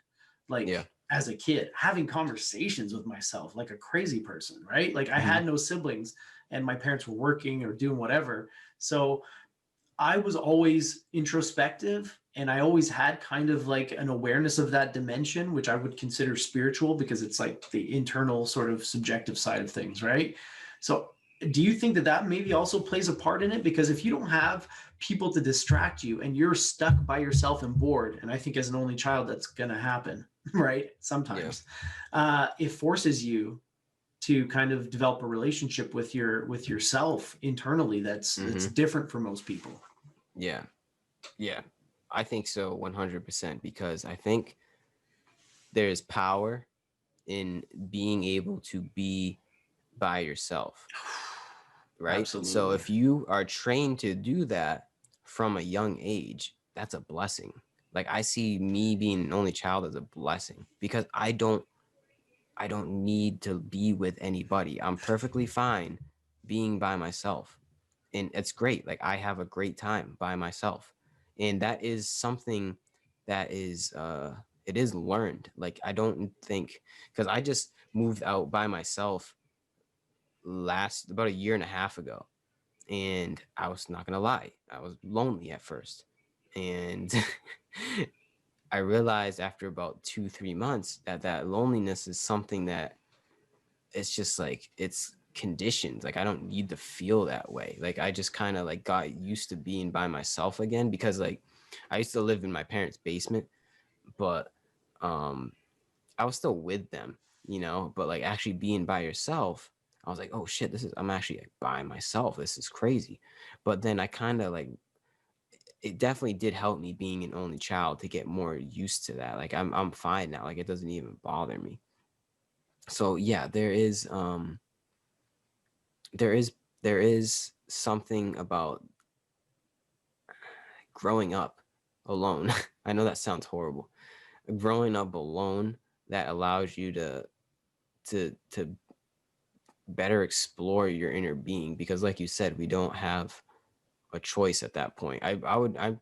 Yeah. like as a kid, having conversations with myself like a crazy person, right? Like I Hmm. had no siblings and my parents were working or doing whatever. So I was always introspective, and I always had kind of like an awareness of that dimension, which I would consider spiritual because it's like the internal sort of subjective side of things, right? So, do you think that that maybe also plays a part in it? Because if you don't have people to distract you and you're stuck by yourself and bored, and I think as an only child, that's going to happen, right? Yeah. Sometimes it forces you to kind of develop a relationship with yourself internally that's Hmm. different for most people. Yeah. Yeah. I think so 100%, because I think there's power in being able to be by yourself, right? So Absolutely. if you are trained to do that from a young age, that's a blessing. Like I see me being an only child as a blessing, because I don't need to be with anybody. I'm perfectly fine being by myself. And it's great. Like I have a great time by myself. And that is something that is it is learned. Like I don't think, because I just moved out by myself last about a year and a half ago. And I was not gonna lie, I was lonely at first. And I realized after about 2-3 months that that loneliness is something that it's just like it's conditioned. Like I don't need to feel that way. Like I just kind of like got used to being by myself again, because like I used to live in my parents' basement, but um I was still with them, but like actually being by yourself, I was like, oh shit, I'm actually like by myself. This is crazy. But then I kind of like, it definitely did help me being an only child to get more used to that. Like I'm fine now. Like it doesn't even bother me. So yeah, there is there is something about growing up alone. I know that sounds horrible. Growing up alone, that allows you to better explore your inner being, because like you said, we don't have a choice at that point. I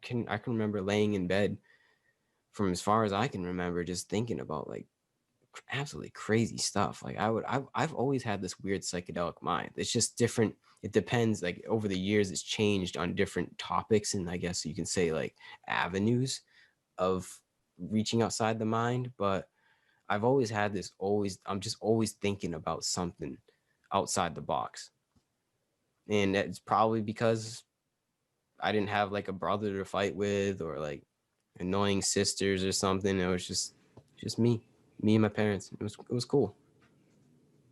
can remember laying in bed, from as far as I can remember, just thinking about like absolutely crazy stuff. Like I've always had this weird psychedelic mind. It's just different. It depends. Like over the years, it's changed on different topics, and I guess you can say like avenues of reaching outside the mind. But I've always had this. I'm just always thinking about something outside the box, and it's probably because I didn't have like a brother to fight with, or like annoying sisters or something. It was just me and my parents. It was cool.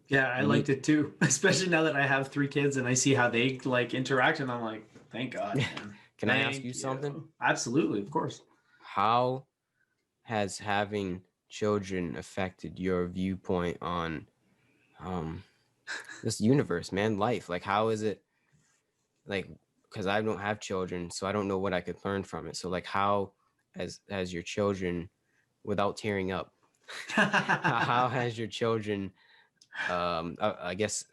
Yeah, I liked Unique. it too, especially now that I have 3 kids and I see how they like interact, and I'm like, thank God, man. Can I ask you Thank something? you. Absolutely, of course. How has having children affected your viewpoint on um this universe, man, life? Like how is it, like, because I don't have children, so I don't know what I could learn from it. So like how, as your children, without tearing up, how has your children I guess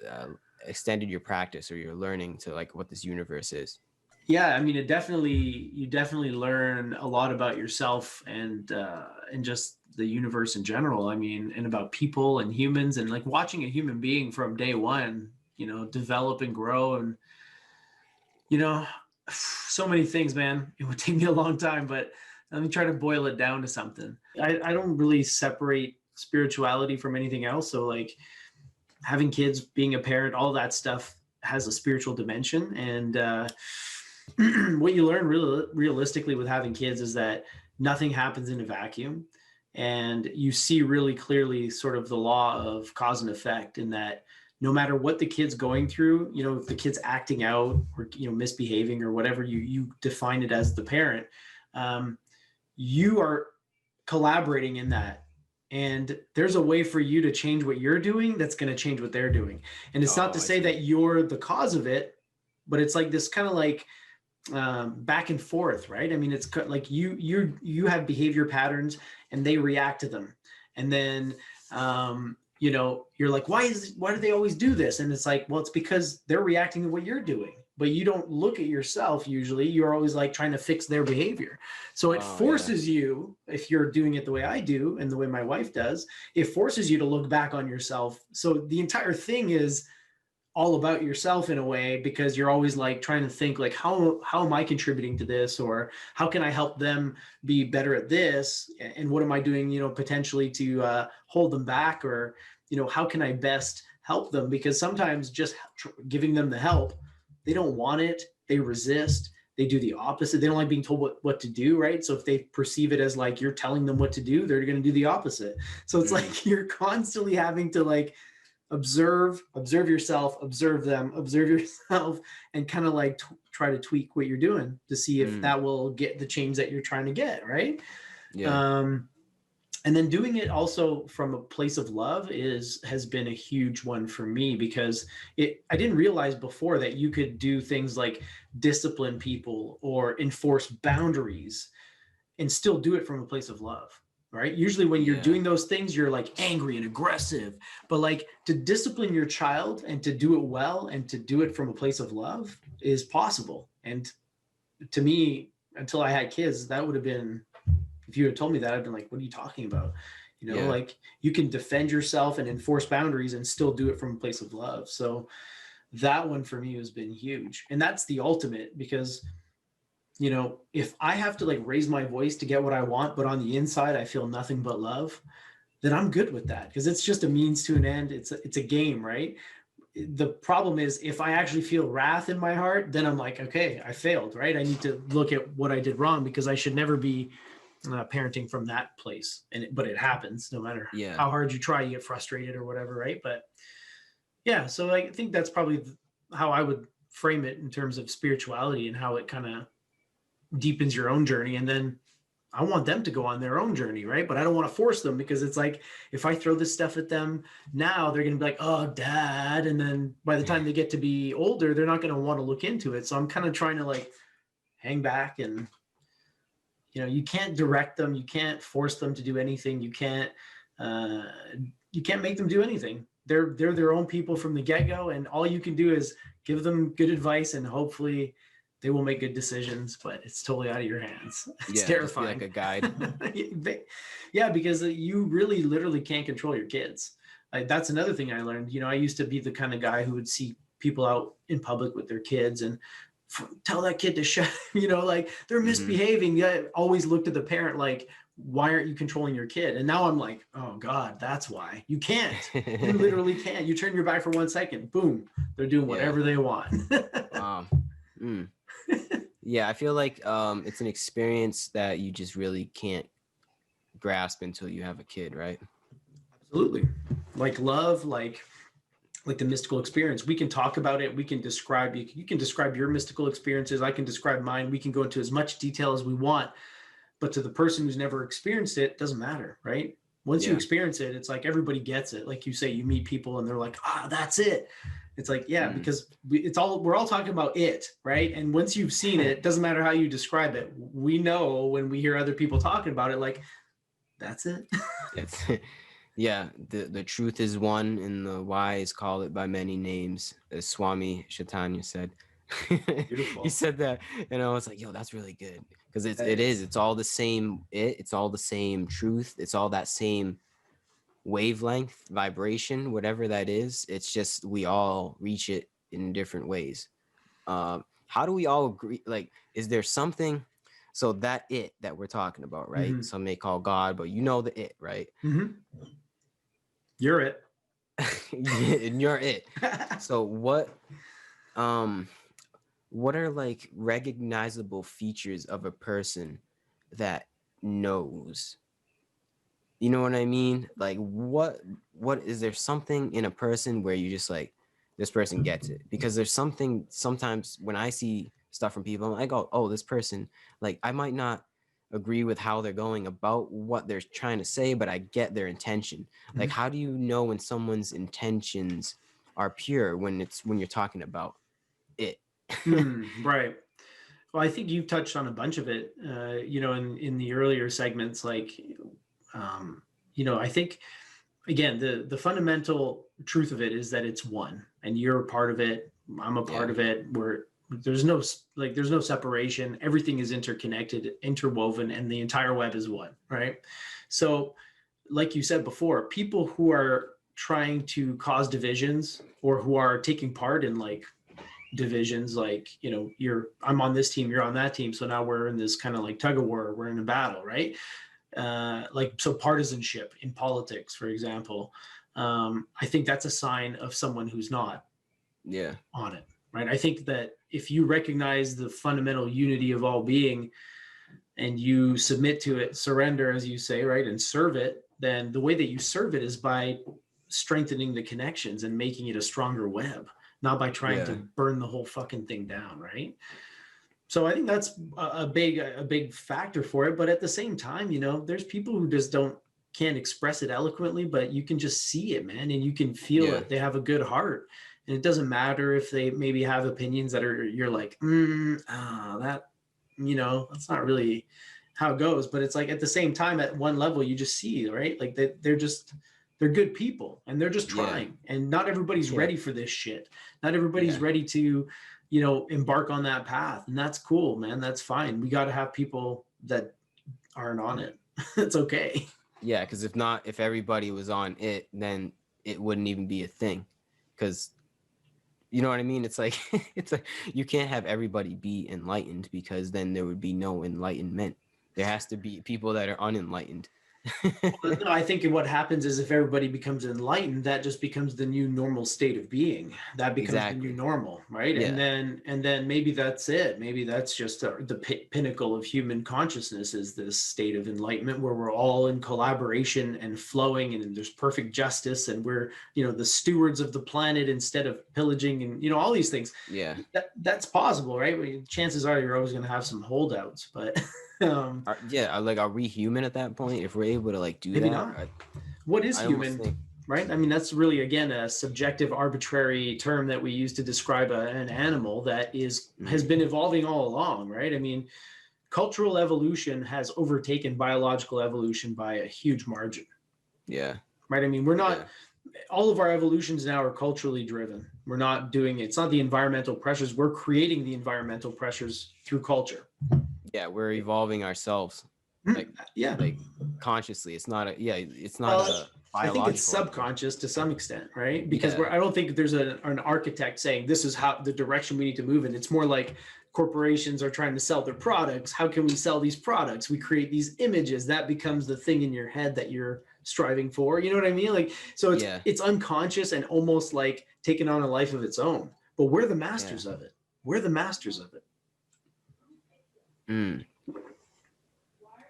extended your practice or your learning to like what this universe is? Yeah, I mean, you definitely learn a lot about yourself and just the universe in general. I mean, and about people and humans, and like watching a human being from day one, develop and grow, and you know, so many things, man. It would take me a long time, but let me try to boil it down to something. I don't really separate spirituality from anything else. So like having kids, being a parent, all that stuff has a spiritual dimension. And what you learn really realistically with having kids is that nothing happens in a vacuum. And you see really clearly sort of the law of cause and effect, in that no matter what the kid's going through, if the kid's acting out or misbehaving or whatever you define it as the parent, you are collaborating in that and there's a way for you to change what you're doing that's going to change what they're doing. And it's not to Oh, I say see. that you're the cause of it, but it's like this kind of like back and forth, right? I mean, it's like you have behavior patterns and they react to them, and then you know, you're like, why do they always do this? And it's like, well, it's because they're reacting to what you're doing, but you don't look at yourself. Usually you're always like trying to fix their behavior. So it Oh, yeah. forces you, if you're doing it the way I do and the way my wife does, it forces you to look back on yourself. So the entire thing is all about yourself in a way, because you're always like trying to think like, how am I contributing to this, or how can I help them be better at this, and what am I doing, you know, potentially to hold them back, or you know, how can I best help them? Because sometimes just giving them the help, they don't want it, they resist, they do the opposite, they don't like being told what to do, right? So if they perceive it as like you're telling them what to do, they're going to do the opposite. So it's Mm, like you're constantly having to like observe yourself, observe them, observe yourself, and kind of like try to tweak what you're doing to see if mm, that will get the change that you're trying to get, right? yeah. um, and then doing it also from a place of love has been a huge one for me, because I didn't realize before that you could do things like discipline people or enforce boundaries and still do it from a place of love, right? Usually when you're Yeah. doing those things, you're like angry and aggressive, but like to discipline your child and to do it well and to do it from a place of love is possible. And to me, until I had kids, that would have been, if you had told me that, I'd been like, what are you talking about? You know, Yeah. like you can defend yourself and enforce boundaries and still do it from a place of love. So that one for me has been huge. And that's the ultimate, because you know, if I have to like raise my voice to get what I want, but on the inside I feel nothing but love, then I'm good with that, because it's just a means to an end. It's a game, right? The problem is if I actually feel wrath in my heart, then I'm like, okay, I failed, right? I need to look at what I did wrong, because I should never be parenting from that place. But it happens no matter Yeah. how hard you try, you get frustrated or whatever, right? But yeah, so I think that's probably how I would frame it in terms of spirituality and how it kind of deepens your own journey. And then I want them to go on their own journey, right? But I don't want to force them, because it's like if I throw this stuff at them now, they're going to be like, oh, dad. And then by the time they get to be older, they're not going to want to look into it. So I'm kind of trying to like hang back, and, you know, you can't direct them. You can't force them to do anything. Uh, you can't make them do anything. They're their own people from the get-go. And all you can do is give them good advice, and hopefully they will make good decisions, but it's totally out of your hands. It's Yeah. Just be like terrifying. a guide. Yeah, because you really literally can't control your kids. That's another thing I learned. You know, I used to be the kind of guy who would see people out in public with their kids and tell that kid to shut, you know, like they're Hmm. misbehaving. I always looked at the parent like, why aren't you controlling your kid? And now I'm like, oh God, that's why. You can't. You literally can't. You turn your back for 1 second, boom, they're doing Yeah. whatever they want. Wow. Mm. Yeah, I feel like it's an experience that you just really can't grasp until you have a kid, right? Absolutely. Like love, like the mystical experience. We can talk about it. We can describe, you can describe your mystical experiences. I can describe mine. We can go into as much detail as we want, but to the person who's never experienced it, doesn't matter, right? Once you Yeah. experience it, it's like everybody gets it. Like you say, you meet people and they're like, ah, that's it. It's like, yeah, Mm. because we're all talking about it, right? And once you've seen it, doesn't matter how you describe it. We know when we hear other people talking about it, like, that's it. It's yeah, the truth is one and the wise call it by many names, as Swami Chaitanya said. He Beautiful. said that, and I was like, yo, that's really good. Because That is. it's all the same, it's all the same truth, it's all that same wavelength, vibration, whatever that is. It's just we all reach it in different ways. How do we all agree? Like, is there something? So that it that we're talking about, right? Mm-hmm. Some may call God, but you know the it, right? Mm-hmm. You're it. Yeah, and you're it. So um what are like recognizable features of a person that knows? You know what I mean? Like what is there something in a person where you just like this person gets it? Because there's something sometimes when I see stuff from people, I'm like, oh, this person, like I might not agree with how they're going about what they're trying to say, but I get their intention. Like, how do you know when someone's intentions are pure when you're talking about it? Right. Well, I think you've touched on a bunch of it, in the earlier segments, like, I think, again, the fundamental truth of it is that it's one, and you're a part of it. I'm a part Yeah. of it. There's no separation. Everything is interconnected, interwoven, and the entire web is one, right? So, like you said before, people who are trying to cause divisions or who are taking part in like divisions, like, I'm on this team, you're on that team, so now we're in this kind of like tug of war, we're in a battle, right? So partisanship in politics, for example, I think that's a sign of someone who's not on it, right? I think that if you recognize the fundamental unity of all being and you submit to it, surrender, as you say, right, and serve it, then the way that you serve it is by strengthening the connections and making it a stronger web, not by trying to burn the whole fucking thing down, right? So I think that's a big factor for it. But at the same time, there's people who just can't express it eloquently, but you can just see it, man, and you can feel it. They have a good heart, and it doesn't matter if they maybe have opinions that you're like, that's not really how it goes. But it's like at the same time, at one level, you just see, right? Like they're good people, and they're just trying, and not everybody's ready for this shit. Not everybody's ready to embark on that path, and that's cool, man. That's fine. We got to have people that aren't on it. It's okay. Yeah, because if everybody was on it, then it wouldn't even be a thing. Because you know what I mean? It's like you can't have everybody be enlightened, because then there would be no enlightenment. There has to be people that are unenlightened. Well, no, I think what happens is if everybody becomes enlightened, that just becomes the new normal state of being. That becomes the new normal, right? Yeah. And then maybe that's it. Maybe that's just the pinnacle of human consciousness, is this state of enlightenment where we're all in collaboration and flowing, and there's perfect justice, and we're the stewards of the planet instead of pillaging, and all these things. Yeah. That's possible, right? Chances are you're always going to have some holdouts, but. Are we human at that point if we're able to like do maybe that? Not. What is human, right? I mean, that's really, again, a subjective, arbitrary term that we use to describe an animal that has been evolving all along, right? I mean, cultural evolution has overtaken biological evolution by a huge margin. Yeah. Right. I mean, we're not. All of our evolutions now are culturally driven. We're not doing it's not the environmental pressures. We're creating the environmental pressures through culture. Yeah, we're evolving ourselves, like consciously. It's not it's not a biological. I think it's subconscious to some extent, right? Because I don't think there's an architect saying this is how the direction we need to move in. It's more like corporations are trying to sell their products. How can we sell these products? We create these images. That becomes the thing in your head that you're striving for. You know what I mean? Like, so it's unconscious and almost like taking on a life of its own. But we're the masters of it. We're the masters of it.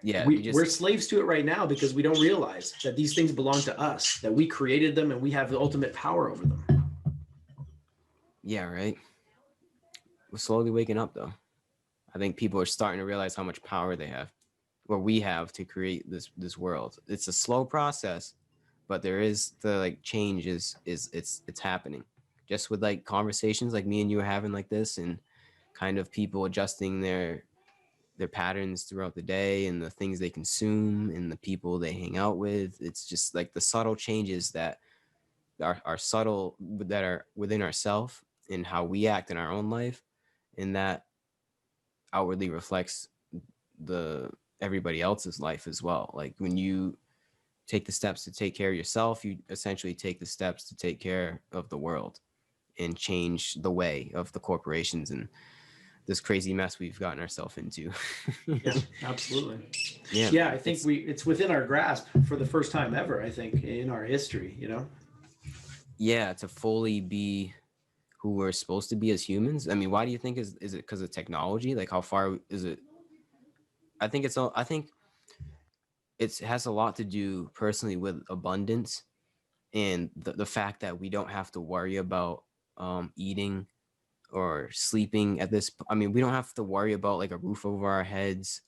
Yeah, we're slaves to it right now because we don't realize that these things belong to us, that we created them, and we have the ultimate power over them. Yeah, right. We're slowly waking up, though. I think people are starting to realize how much power they have, or we have, to create this world. It's a slow process, but there is the like change is it's happening. Just with like conversations like me and you are having like this, and kind of people adjusting their patterns throughout the day and the things they consume and the people they hang out with. It's just like the subtle changes that are subtle, that are within ourselves and how we act in our own life, and that outwardly reflects everybody else's life as well. Like when you take the steps to take care of yourself, you essentially take the steps to take care of the world and change the way of the corporations and this crazy mess we've gotten ourselves into. Yeah, absolutely. Yeah, I think it's within our grasp for the first time ever, I think, in our history, Yeah, to fully be who we're supposed to be as humans. I mean, why do you think is it because of technology? Like how far is it? I think it has a lot to do personally with abundance and the fact that we don't have to worry about eating or sleeping at this. I mean, we don't have to worry about like a roof over our heads.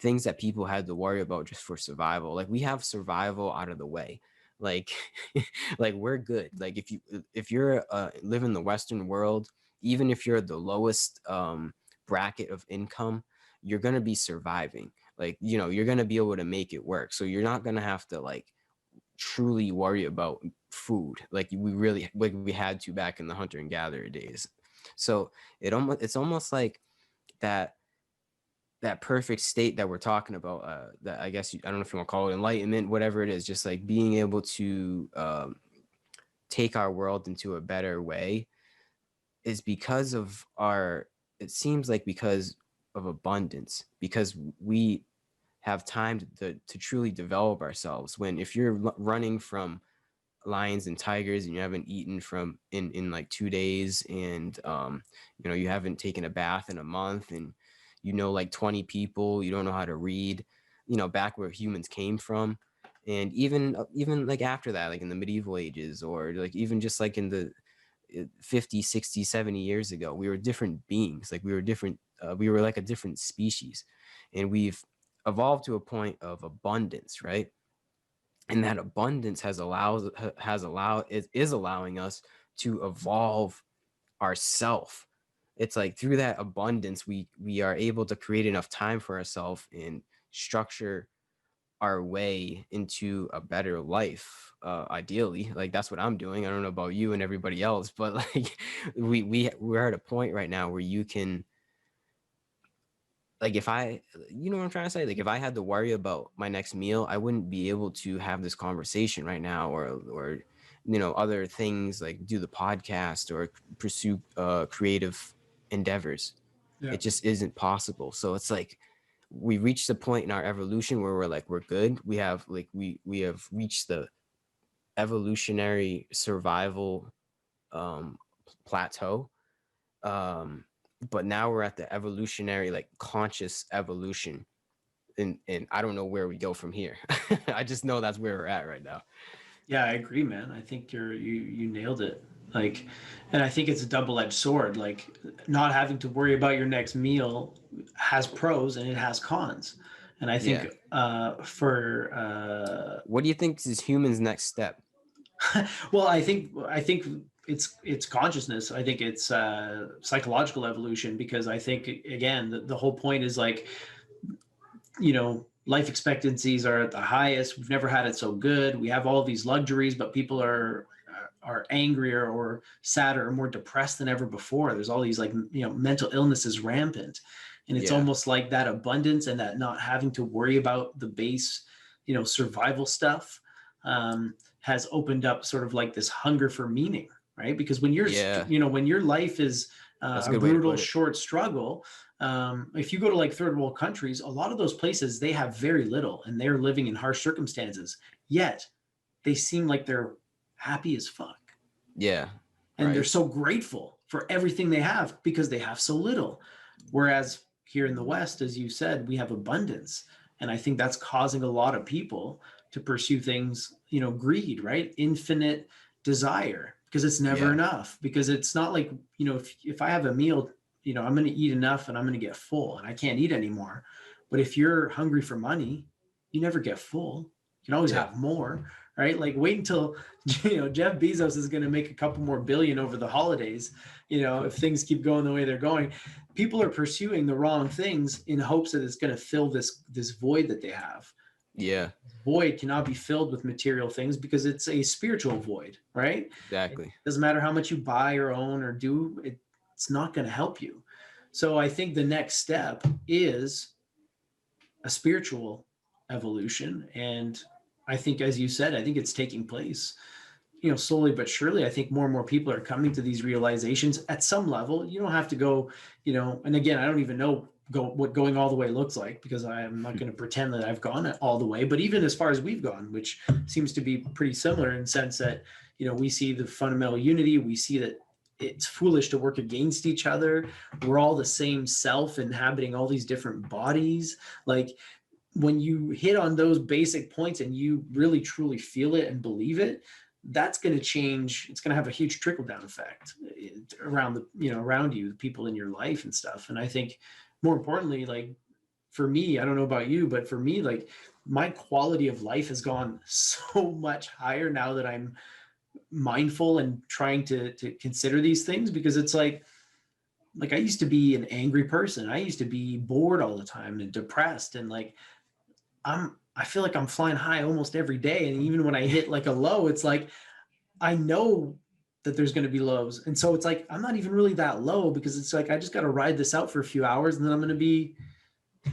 things that people had to worry about just for survival. Like we have survival out of the way. Like like we're good. Like if you're live in the Western world, even if you're the lowest bracket of income, you're going to be surviving. Like, you know, you're going to be able to make it work. So you're not going to have to like truly worry about food like we really like we had to back in the hunter and gatherer days. So it's almost like that perfect state that we're talking about, that I guess I don't know if you want to call it enlightenment, whatever it is, just like being able to take our world into a better way, is because of our, it seems like because of abundance, because we have time to truly develop ourselves. When if you're running from lions and tigers and you haven't eaten from in like 2 days, and you know, you haven't taken a bath in a month, and you know like 20 people, you don't know how to read, you know, back where humans came from. And even like after that, like in the medieval ages, or like even just like in the 50, 60, 70 years ago, we were different beings. Like we were different, we were like a different species, and we've evolved to a point of abundance, right? And that abundance is allowing us to evolve ourself. It's like through that abundance, we are able to create enough time for ourselves and structure our way into a better life. Ideally, like that's what I'm doing. I don't know about you and everybody else, but like we're at a point right now where you can, like if I, you know what I'm trying to say? Like if I had to worry about my next meal, I wouldn't be able to have this conversation right now, or you know, other things like do the podcast or pursue creative endeavors. Yeah. It just isn't possible. So it's like we reached a point in our evolution where we're like, we're good. We have like we have reached the evolutionary survival plateau. But now we're at the evolutionary, like conscious evolution, and I don't know where we go from here. I just know that's where we're at right now. Yeah, I agree, man. I think you nailed it. Like, and I think it's a double-edged sword. Like, not having to worry about your next meal has pros and it has cons. And I think Yeah. What do you think is humans' next step? well, I think it's consciousness. I think it's psychological evolution, because I think again the whole point is like, you know, life expectancies are at the highest. We've never had it so good. We have all these luxuries, but people are angrier or sadder or more depressed than ever before. There's all these like, you know, mental illnesses rampant, and it's Yeah. almost like that abundance and that not having to worry about the base, you know, survival stuff, has opened up sort of like this hunger for meaning, right? Because when you're, Yeah. you know, when your life is That's a a good way to brutal put it. short struggle, if you go to like third world countries, a lot of those places they have very little and they're living in harsh circumstances, yet they seem like they're happy as fuck, Yeah. and they're Right. so grateful for everything they have because they have so little. Whereas here in the West, as you said, we have abundance, and I think that's causing a lot of people to pursue things, you know, greed, right? Infinite desire, because it's never Yeah. enough. Because it's not like, you know, if I have a meal, you know, I'm going to eat enough and I'm going to get full and I can't eat anymore. But if you're hungry for money, you never get full. You can always Yeah. have more, right? Like wait until, you know, Jeff Bezos is going to make a couple more billion over the holidays. You know, if things keep going the way they're going, people are pursuing the wrong things in hopes that it's going to fill this void that they have. Yeah. Void cannot be filled with material things because it's a spiritual void, right? It Exactly. doesn't matter how much you buy or own or do, it's not going to help you. So I think the next step is a spiritual evolution. And I think, as you said, I think it's taking place, you know, slowly but surely. I think more and more people are coming to these realizations at some level. You don't have to go, you know, and again, I don't even know what going all the way looks like, because I am not going to pretend that I've gone all the way. But even as far as we've gone, which seems to be pretty similar in the sense that, you know, we see the fundamental unity, we see that it's foolish to work against each other. We're all the same self inhabiting all these different bodies. Like when you hit on those basic points and you really truly feel it and believe it, that's going to change. It's going to have a huge trickle down effect around the, you know, around you, the people in your life and stuff. And I think more importantly, like for me, I don't know about you, but for me, like my quality of life has gone so much higher now that I'm mindful and trying to consider these things, because it's like I used to be an angry person. I used to be bored all the time and depressed, and like I feel like I'm flying high almost every day, and even when I hit like a low, it's like I know that there's going to be lows. And so it's like I'm not even really that low, because it's like I just got to ride this out for a few hours and then I'm going to be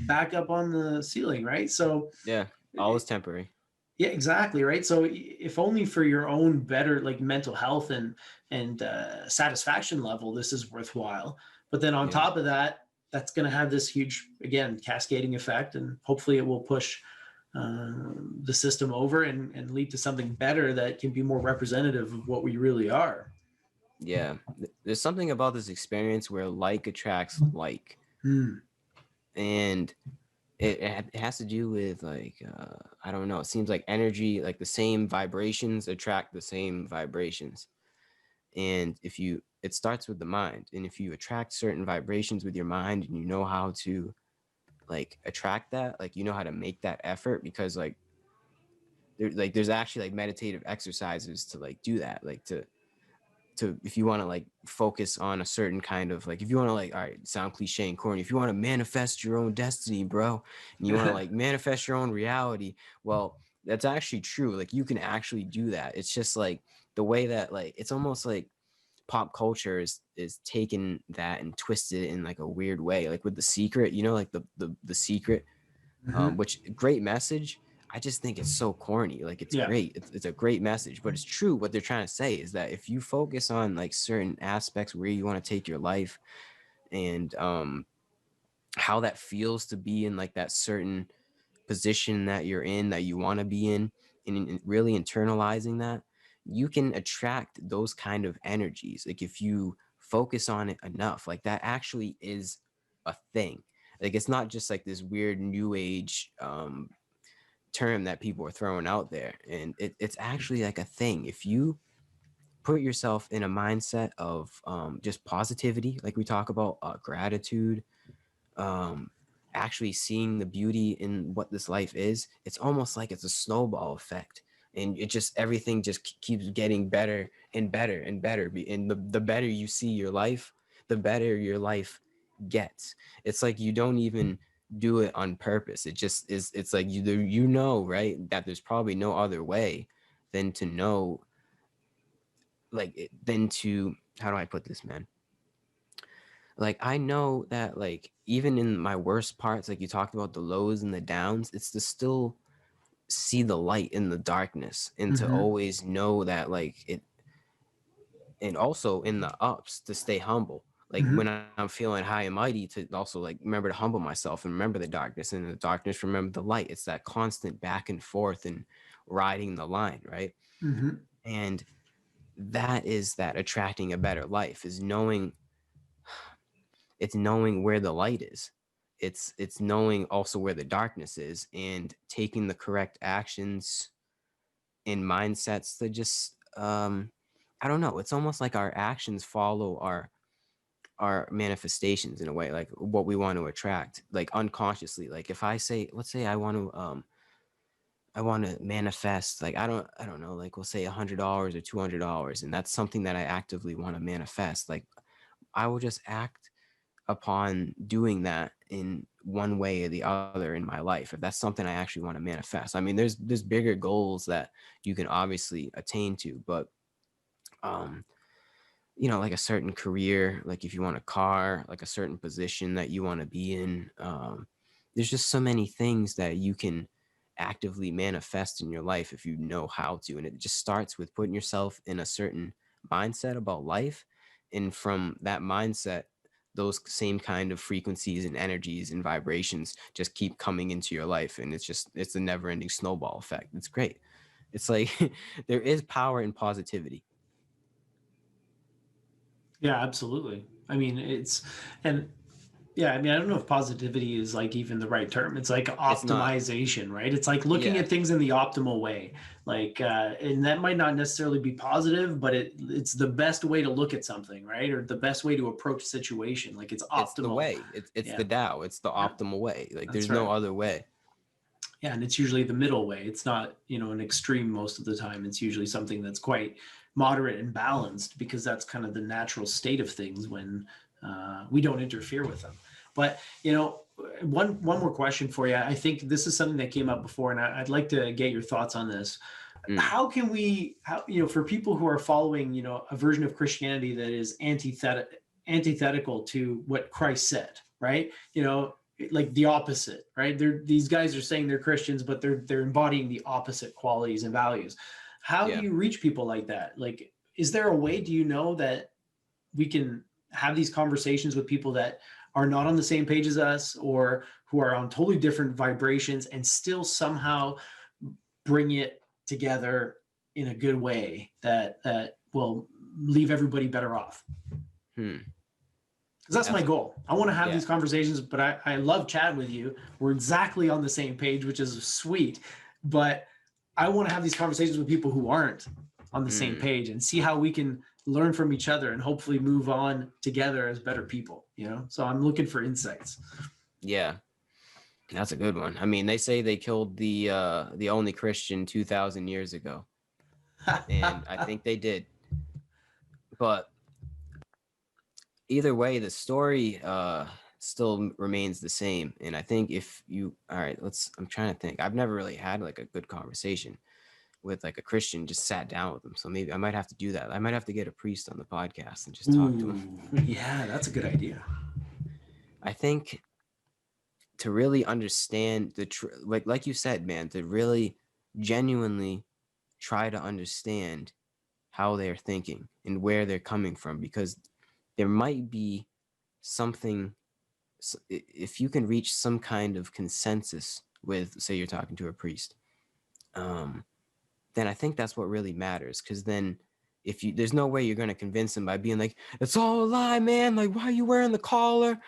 back up on the ceiling, right? So Yeah, all is temporary. yeah, exactly, right? So if only for your own better like mental health and satisfaction level, this is worthwhile. But then on Yeah. top of that, that's going to have this huge, again, cascading effect, and hopefully it will push the system over and lead to something better that can be more representative of what we really are. Yeah. There's something about this experience where like attracts like. Hmm. And it has to do with like I don't know, it seems like energy, like the same vibrations attract the same vibrations. And if you, it starts with the mind, and if you attract certain vibrations with your mind and you know how to like attract that, like you know how to make that effort, because there's actually like meditative exercises to like do that, like to if you want to like focus on a certain kind of like, if you want to like, all right, sound cliche and corny, if you want to manifest your own destiny, bro, and you want to like manifest your own reality, well, that's actually true. Like you can actually do that. It's just like the way that like it's almost like pop culture is taken that and twisted it in like a weird way, like with The Secret, you know, like the Secret, Mm-hmm. which great message. I just think it's so corny. Like it's Yeah. great. It's a great message, but it's true. What they're trying to say is that if you focus on like certain aspects where you want to take your life, and how that feels to be in like that certain position that you're in, that you want to be in, and really internalizing that, you can attract those kind of energies. Like if you focus on it enough, like that actually is a thing. Like it's not just like this weird new age term that people are throwing out there, and it's actually like a thing. If you put yourself in a mindset of just positivity, like we talk about, gratitude, um, actually seeing the beauty in what this life is, it's almost like it's a snowball effect, and it just, everything just keeps getting better and better and better. And the better you see your life, the better your life gets. It's like you don't even do it on purpose. It just is. It's like you know, right, that there's probably no other way than to know, like than to, how do I put this, man? Like I know that like even in my worst parts, like you talked about the lows and the downs, it's to still see the light in the darkness, and to Mm-hmm. always know that like it, and also in the ups to stay humble. Like Mm-hmm. when I'm feeling high and mighty, to also like remember to humble myself and remember the darkness, and in the darkness remember the light. It's that constant back and forth and riding the line, right? Mm-hmm. And that is that attracting a better life, is knowing, it's knowing where the light is. It's knowing also where the darkness is, and taking the correct actions and mindsets to just I don't know, it's almost like our actions follow our manifestations in a way, like what we want to attract, like unconsciously. Like if I say, let's say I want to manifest, like I don't know, like we'll say $100 or $200, and that's something that I actively want to manifest. Like I will just act upon doing that in one way or the other in my life, if that's something I actually want to manifest. I mean, there's bigger goals that you can obviously attain to, but um you know, like a certain career, like if you want a car, like a certain position that you want to be in, there's just so many things that you can actively manifest in your life if you know how to. And it just starts with putting yourself in a certain mindset about life, and from that mindset, those same kind of frequencies and energies and vibrations just keep coming into your life, and it's a never ending snowball effect. It's great. It's like there is power in positivity. Yeah, absolutely. I mean, it's, and Yeah, I mean, I don't know if positivity is like even the right term. It's like It's not. optimization, right? It's like looking Yeah. at things in the optimal way. Like, and that might not necessarily be positive, but it's the best way to look at something, right? Or the best way to approach a situation. Like it's It's the optimal. way. It's the Yeah, Tao. It's the yeah, optimal way. Like that's there's no right. other way. Yeah, and it's usually the middle way. It's not, an extreme most of the time. It's usually something that's quite moderate and balanced because that's kind of the natural state of things when we don't interfere with them. But one more question for you. I think this is something that came up before, and I'd like to get your thoughts on this. Mm, How can we, for people who are following, a version of Christianity that is antithetical to what Christ said, right? Like the opposite, right? These guys are saying they're Christians, but they're embodying the opposite qualities and values. How do yeah. you reach people like that? Like, is there a way, do you know, that we can have these conversations with people that are not on the same page as us or who are on totally different vibrations and still somehow bring it together in a good way that will leave everybody better off? Hmm. Because that's my That's goal. I want to have yeah. these conversations, but I love chatting with you. We're exactly on the same page, which is sweet. But I want to have these conversations with people who aren't on the same Mm, page and see how we can learn from each other and hopefully move on together as better people. So I'm looking for insights. yeah. That's a good one. I mean, they say they killed the only Christian 2,000 years ago, and I think they did. But either way, the story still remains the same. And I think if you all right, I'm trying to think. I've never really had like a good conversation with like a Christian, just sat down with them. So maybe I might have to do that. I might have to get a priest on the podcast and just talk to him. Ooh, yeah, that's a good idea. I think to really understand like you said, man, to really genuinely try to understand how they're thinking and where they're coming from, because there might be something. If you can reach some kind of consensus with, say, you're talking to a priest, um, then I think that's what really matters. Because then, if you, there's no way you're gonna convince them by being like, "It's all a lie, man. Like, why are you wearing the collar?"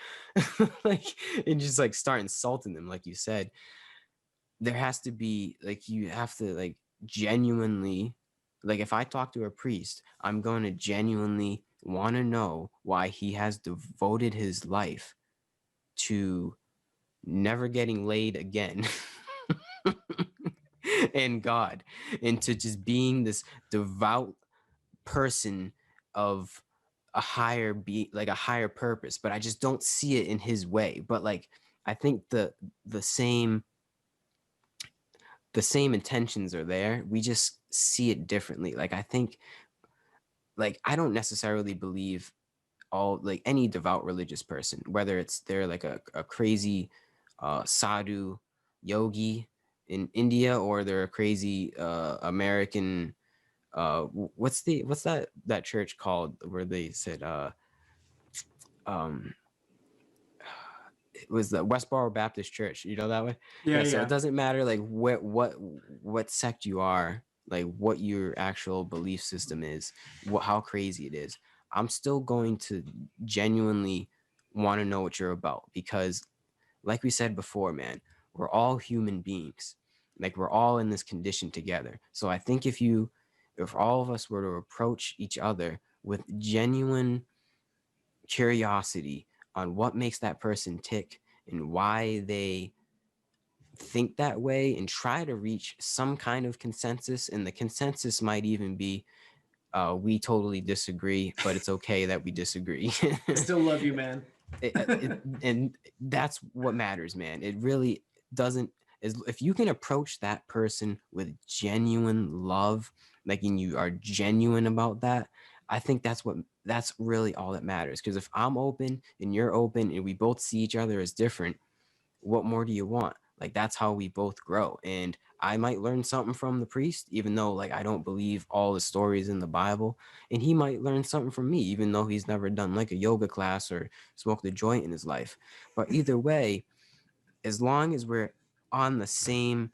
Like, and just like start insulting them, like you said. There has to be like, you have to like genuinely, like, if I talk to a priest, I'm going to genuinely want to know why he has devoted his life to never getting laid again and God, and to just being this devout person of a higher like a higher purpose. But I just don't see it in his way. But like, I think the same the same intentions are there. We just see it differently. Like, I think, like, I don't necessarily believe all, like, any devout religious person, whether it's they're like a crazy sadhu yogi in India, or they're a crazy American what's that church called where they said um it was the Westboro Baptist Church, you know, that way. Yeah, Yeah, so it yeah. doesn't matter like what sect you are, like what your actual belief system is, how crazy it is. I'm still going to genuinely want to know what you're about, because like we said before, man, we're all human beings. Like, we're all in this condition together. So I think if all of us were to approach each other with genuine curiosity on what makes that person tick and why they think that way, and try to reach some kind of consensus, and the consensus might even be we totally disagree, but it's okay that we disagree. I still love you, man. And that's what matters, man. It really doesn't, is if you can approach that person with genuine love, like, and you are genuine about that, I think that's really all that matters. Because if I'm open and you're open and we both see each other as different, what more do you want? Like, that's how we both grow. And I might learn something from the priest, even though, like, I don't believe all the stories in the Bible. And he might learn something from me, even though he's never done like a yoga class or smoked a joint in his life. But either way, as long as we're on the same,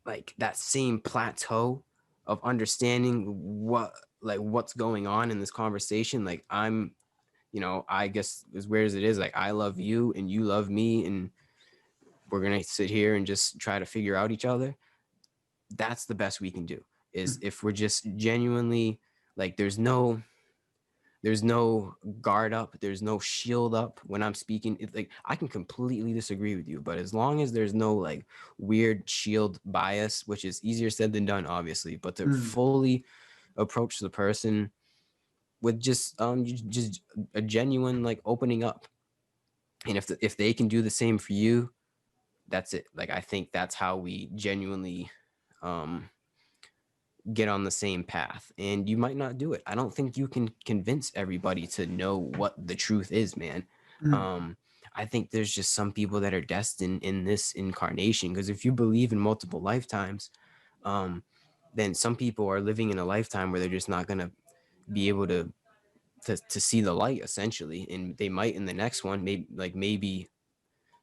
like, that same plateau of understanding what's going on in this conversation, like, I'm I guess as weird as it is, like I love you and you love me, and we're gonna sit here and just try to figure out each other. That's the best we can do, is if we're just genuinely like, there's no guard up, there's no shield up when I'm speaking. Like I can completely disagree with you, but as long as there's no like weird shield bias, which is easier said than done, obviously, but to fully approach the person with just a genuine like opening up, and if they can do the same for you, that's it. Like I think that's how we genuinely get on the same path. And you might not do it. I don't think you can convince everybody to know what the truth is, man. I think there's just some people that are destined in this incarnation, because if you believe in multiple lifetimes, then some people are living in a lifetime where they're just not going to be able to see the light, essentially, and they might in the next one. Maybe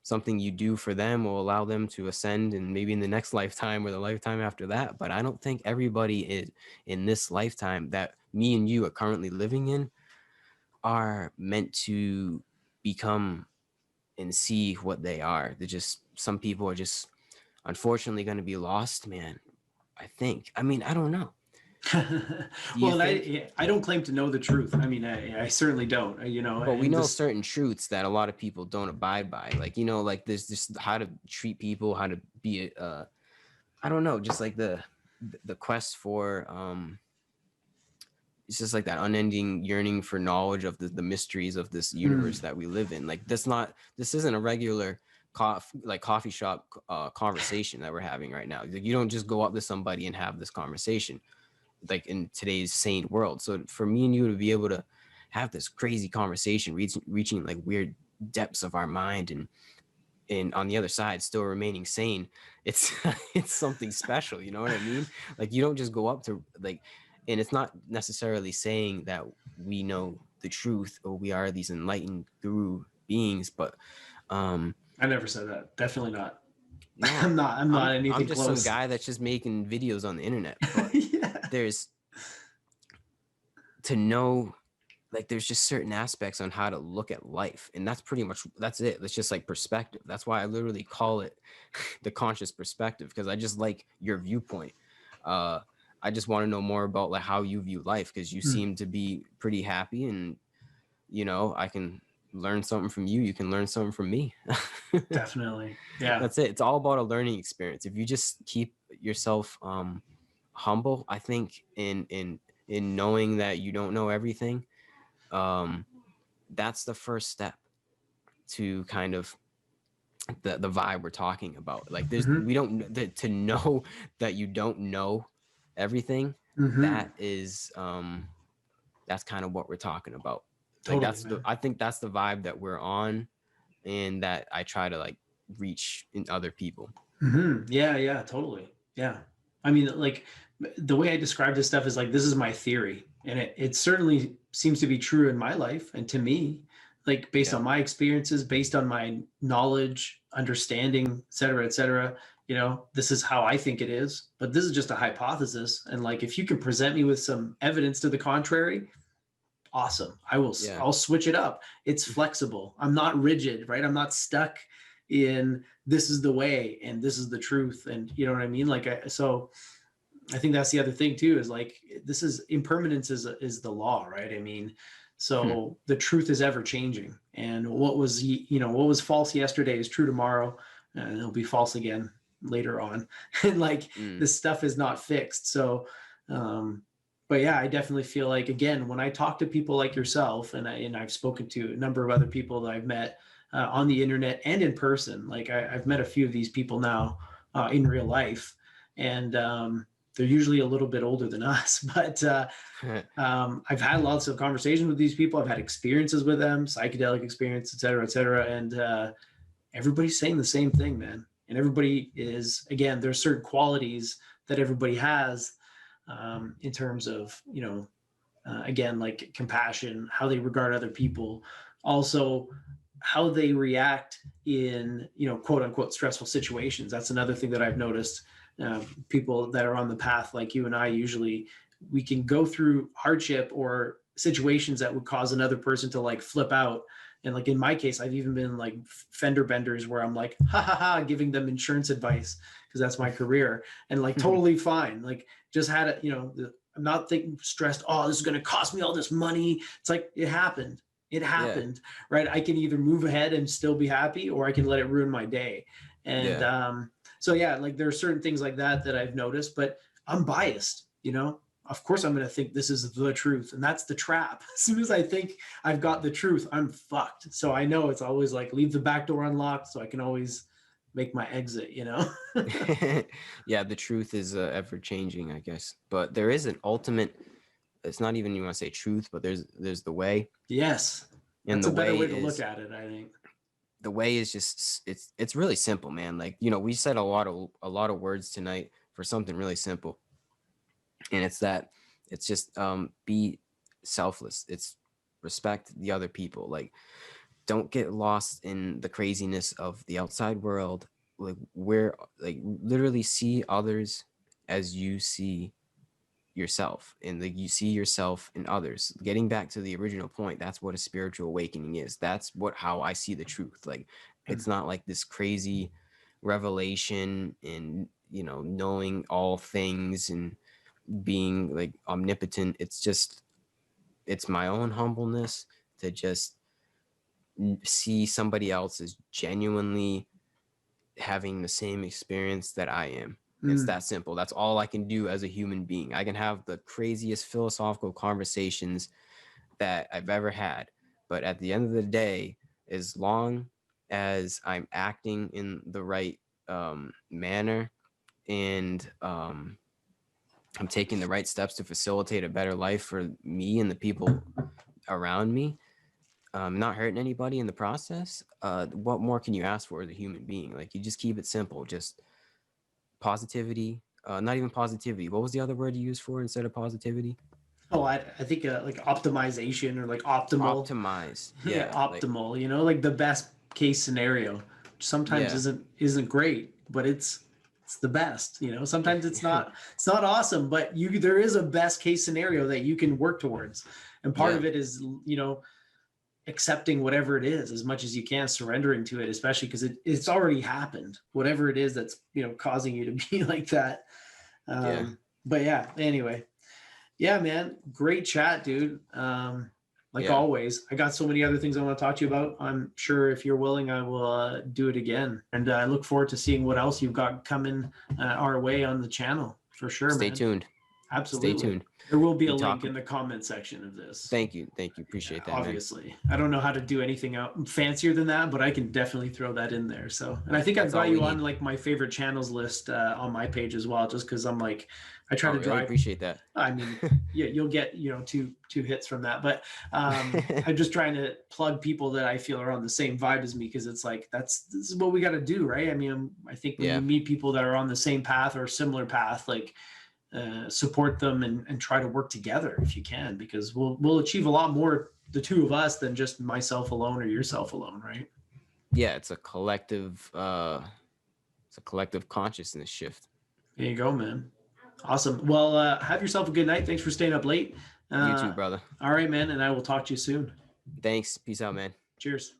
something you do for them will allow them to ascend, and maybe in the next lifetime or the lifetime after that. But I don't think everybody is in this lifetime that me and you are currently living in are meant to become and see what they are. They're just, some people are just unfortunately going to be lost, man. I mean, I don't know. Well, I don't claim to know the truth. I mean, I certainly don't, But we know certain truths that a lot of people don't abide by. Like, like there's just how to treat people, how to be, I don't know, just like the quest for, it's just like that unending yearning for knowledge of the mysteries of this universe that we live in. Like this isn't a regular coffee shop conversation that we're having right now. Like, you don't just go up to somebody and have this conversation, like in today's sane world. So for me and you to be able to have this crazy conversation, reaching like weird depths of our mind, and on the other side still remaining sane, it's it's something special. You know what I mean? Like you don't just go up to like, and it's not necessarily saying that we know the truth or we are these enlightened guru beings, but I never said that. Definitely not. No, I'm not anything I'm just close. some guy that's just making videos on the internet. But there's to know, like there's just certain aspects on how to look at life, and that's it. It's just like perspective. That's why I literally call it the conscious perspective, because I just like your viewpoint. I just want to know more about like how you view life, because you seem to be pretty happy, and I can learn something from you, you can learn something from me. Definitely. Yeah, that's it. It's all about a learning experience. If you just keep yourself humble, I think in knowing that you don't know everything, that's the first step to kind of the vibe we're talking about. Like we don't, to know that you don't know everything, that is that's kind of what we're talking about. Like totally, I think that's the vibe that we're on, and that I try to like reach in other people. Yeah, totally. Yeah. I mean, like the way I describe this stuff is like, this is my theory, and it certainly seems to be true in my life and to me, like based on my experiences, based on my knowledge, understanding, et cetera, this is how I think it is, but this is just a hypothesis. And like, if you can present me with some evidence to the contrary, awesome. I'll switch it up. It's flexible. I'm not rigid, right? I'm not stuck in this is the way and this is the truth. And you know what I mean? Like, so I think that's the other thing too, is like, this is impermanence is the law, right? I mean, so the truth is ever changing, and what was false yesterday is true tomorrow, and it'll be false again later on. And like, this stuff is not fixed. So, but yeah, I definitely feel like, again, when I talk to people like yourself, and I've spoken to a number of other people that I've met on the internet and in person, like I've met a few of these people now in real life, and they're usually a little bit older than us, but I've had lots of conversations with these people. I've had experiences with them, psychedelic experience, et cetera, and everybody's saying the same thing, man. And everybody is, again, there's certain qualities that everybody has in terms of, again, like compassion, how they regard other people, also how they react in, quote unquote, stressful situations. That's another thing that I've noticed. People that are on the path like you and I, usually we can go through hardship or situations that would cause another person to like flip out. And like in my case, I've even been like fender benders where I'm like, ha ha ha, giving them insurance advice because that's my career, and like totally fine. Like just had it, I'm not thinking stressed. Oh, this is going to cost me all this money. It's like, it happened. It happened, right? I can either move ahead and still be happy, or I can let it ruin my day. And so yeah, like there are certain things like that that I've noticed, but I'm biased, Of course I'm going to think this is the truth, and that's the trap. As soon as I think I've got the truth, I'm fucked. So I know it's always like leave the back door unlocked so I can always make my exit, Yeah, the truth is ever changing, I guess. But there is an ultimate, it's not even you want to say truth, but there's the way. Yes. And that's the a better way to is, look at it, I think. The way is just it's really simple, man. Like, we said a lot of words tonight for something really simple. And it's just be selfless. It's respect the other people. Like, don't get lost in the craziness of the outside world. Like, literally see others as you see yourself, and like you see yourself in others. Getting back to the original point, that's what a spiritual awakening is. That's how I see the truth. Like, it's not like this crazy revelation and knowing all things and being like omnipotent. It's my own humbleness to just see somebody else as genuinely having the same experience that I am. It's that simple. That's all I can do as a human being. I can have the craziest philosophical conversations that I've ever had, but at the end of the day, as long as I'm acting in the right manner, and I'm taking the right steps to facilitate a better life for me and the people around me, not hurting anybody in the process, what more can you ask for as a human being? Like, you just keep it simple, just positivity. Not even positivity. What was the other word you used for instead of positivity? Oh, I think like optimization, or like optimal. Optimize. Yeah, Yeah. optimal. Like the best case scenario. Which sometimes isn't great, but it's the best. Sometimes it's not awesome, but there is a best case scenario that you can work towards, and part of it is accepting whatever it is as much as you can, surrendering to it, especially because it's already happened, whatever it is that's causing you to be like that. But yeah, anyway, yeah, man, great chat, dude. Always, I got so many other things I want to talk to you about. I'm sure if you're willing, I will do it again, and I look forward to seeing what else you've got coming our way on the channel, for sure. Stay tuned. Absolutely. Stay tuned. There will be a link in the comment section of this. Thank you. Appreciate that. Obviously, man. I don't know how to do anything fancier than that, but I can definitely throw that in there. So, and I think I've got you on like my favorite channels list on my page as well, just because I'm like, I try to drive. Appreciate that. I mean, yeah, you'll get two hits from that, but I'm just trying to plug people that I feel are on the same vibe as me, because it's like this is what we got to do, right? I mean, I think when you meet people that are on the same path or similar path, like support them and try to work together if you can, because we'll achieve a lot more, the two of us, than just myself alone or yourself alone, right? Yeah, it's a collective consciousness shift. There you go, man. Awesome. Well, have yourself a good night. Thanks for staying up late. You too, brother. All right, man, and I will talk to you soon. Thanks. Peace out, man. Cheers.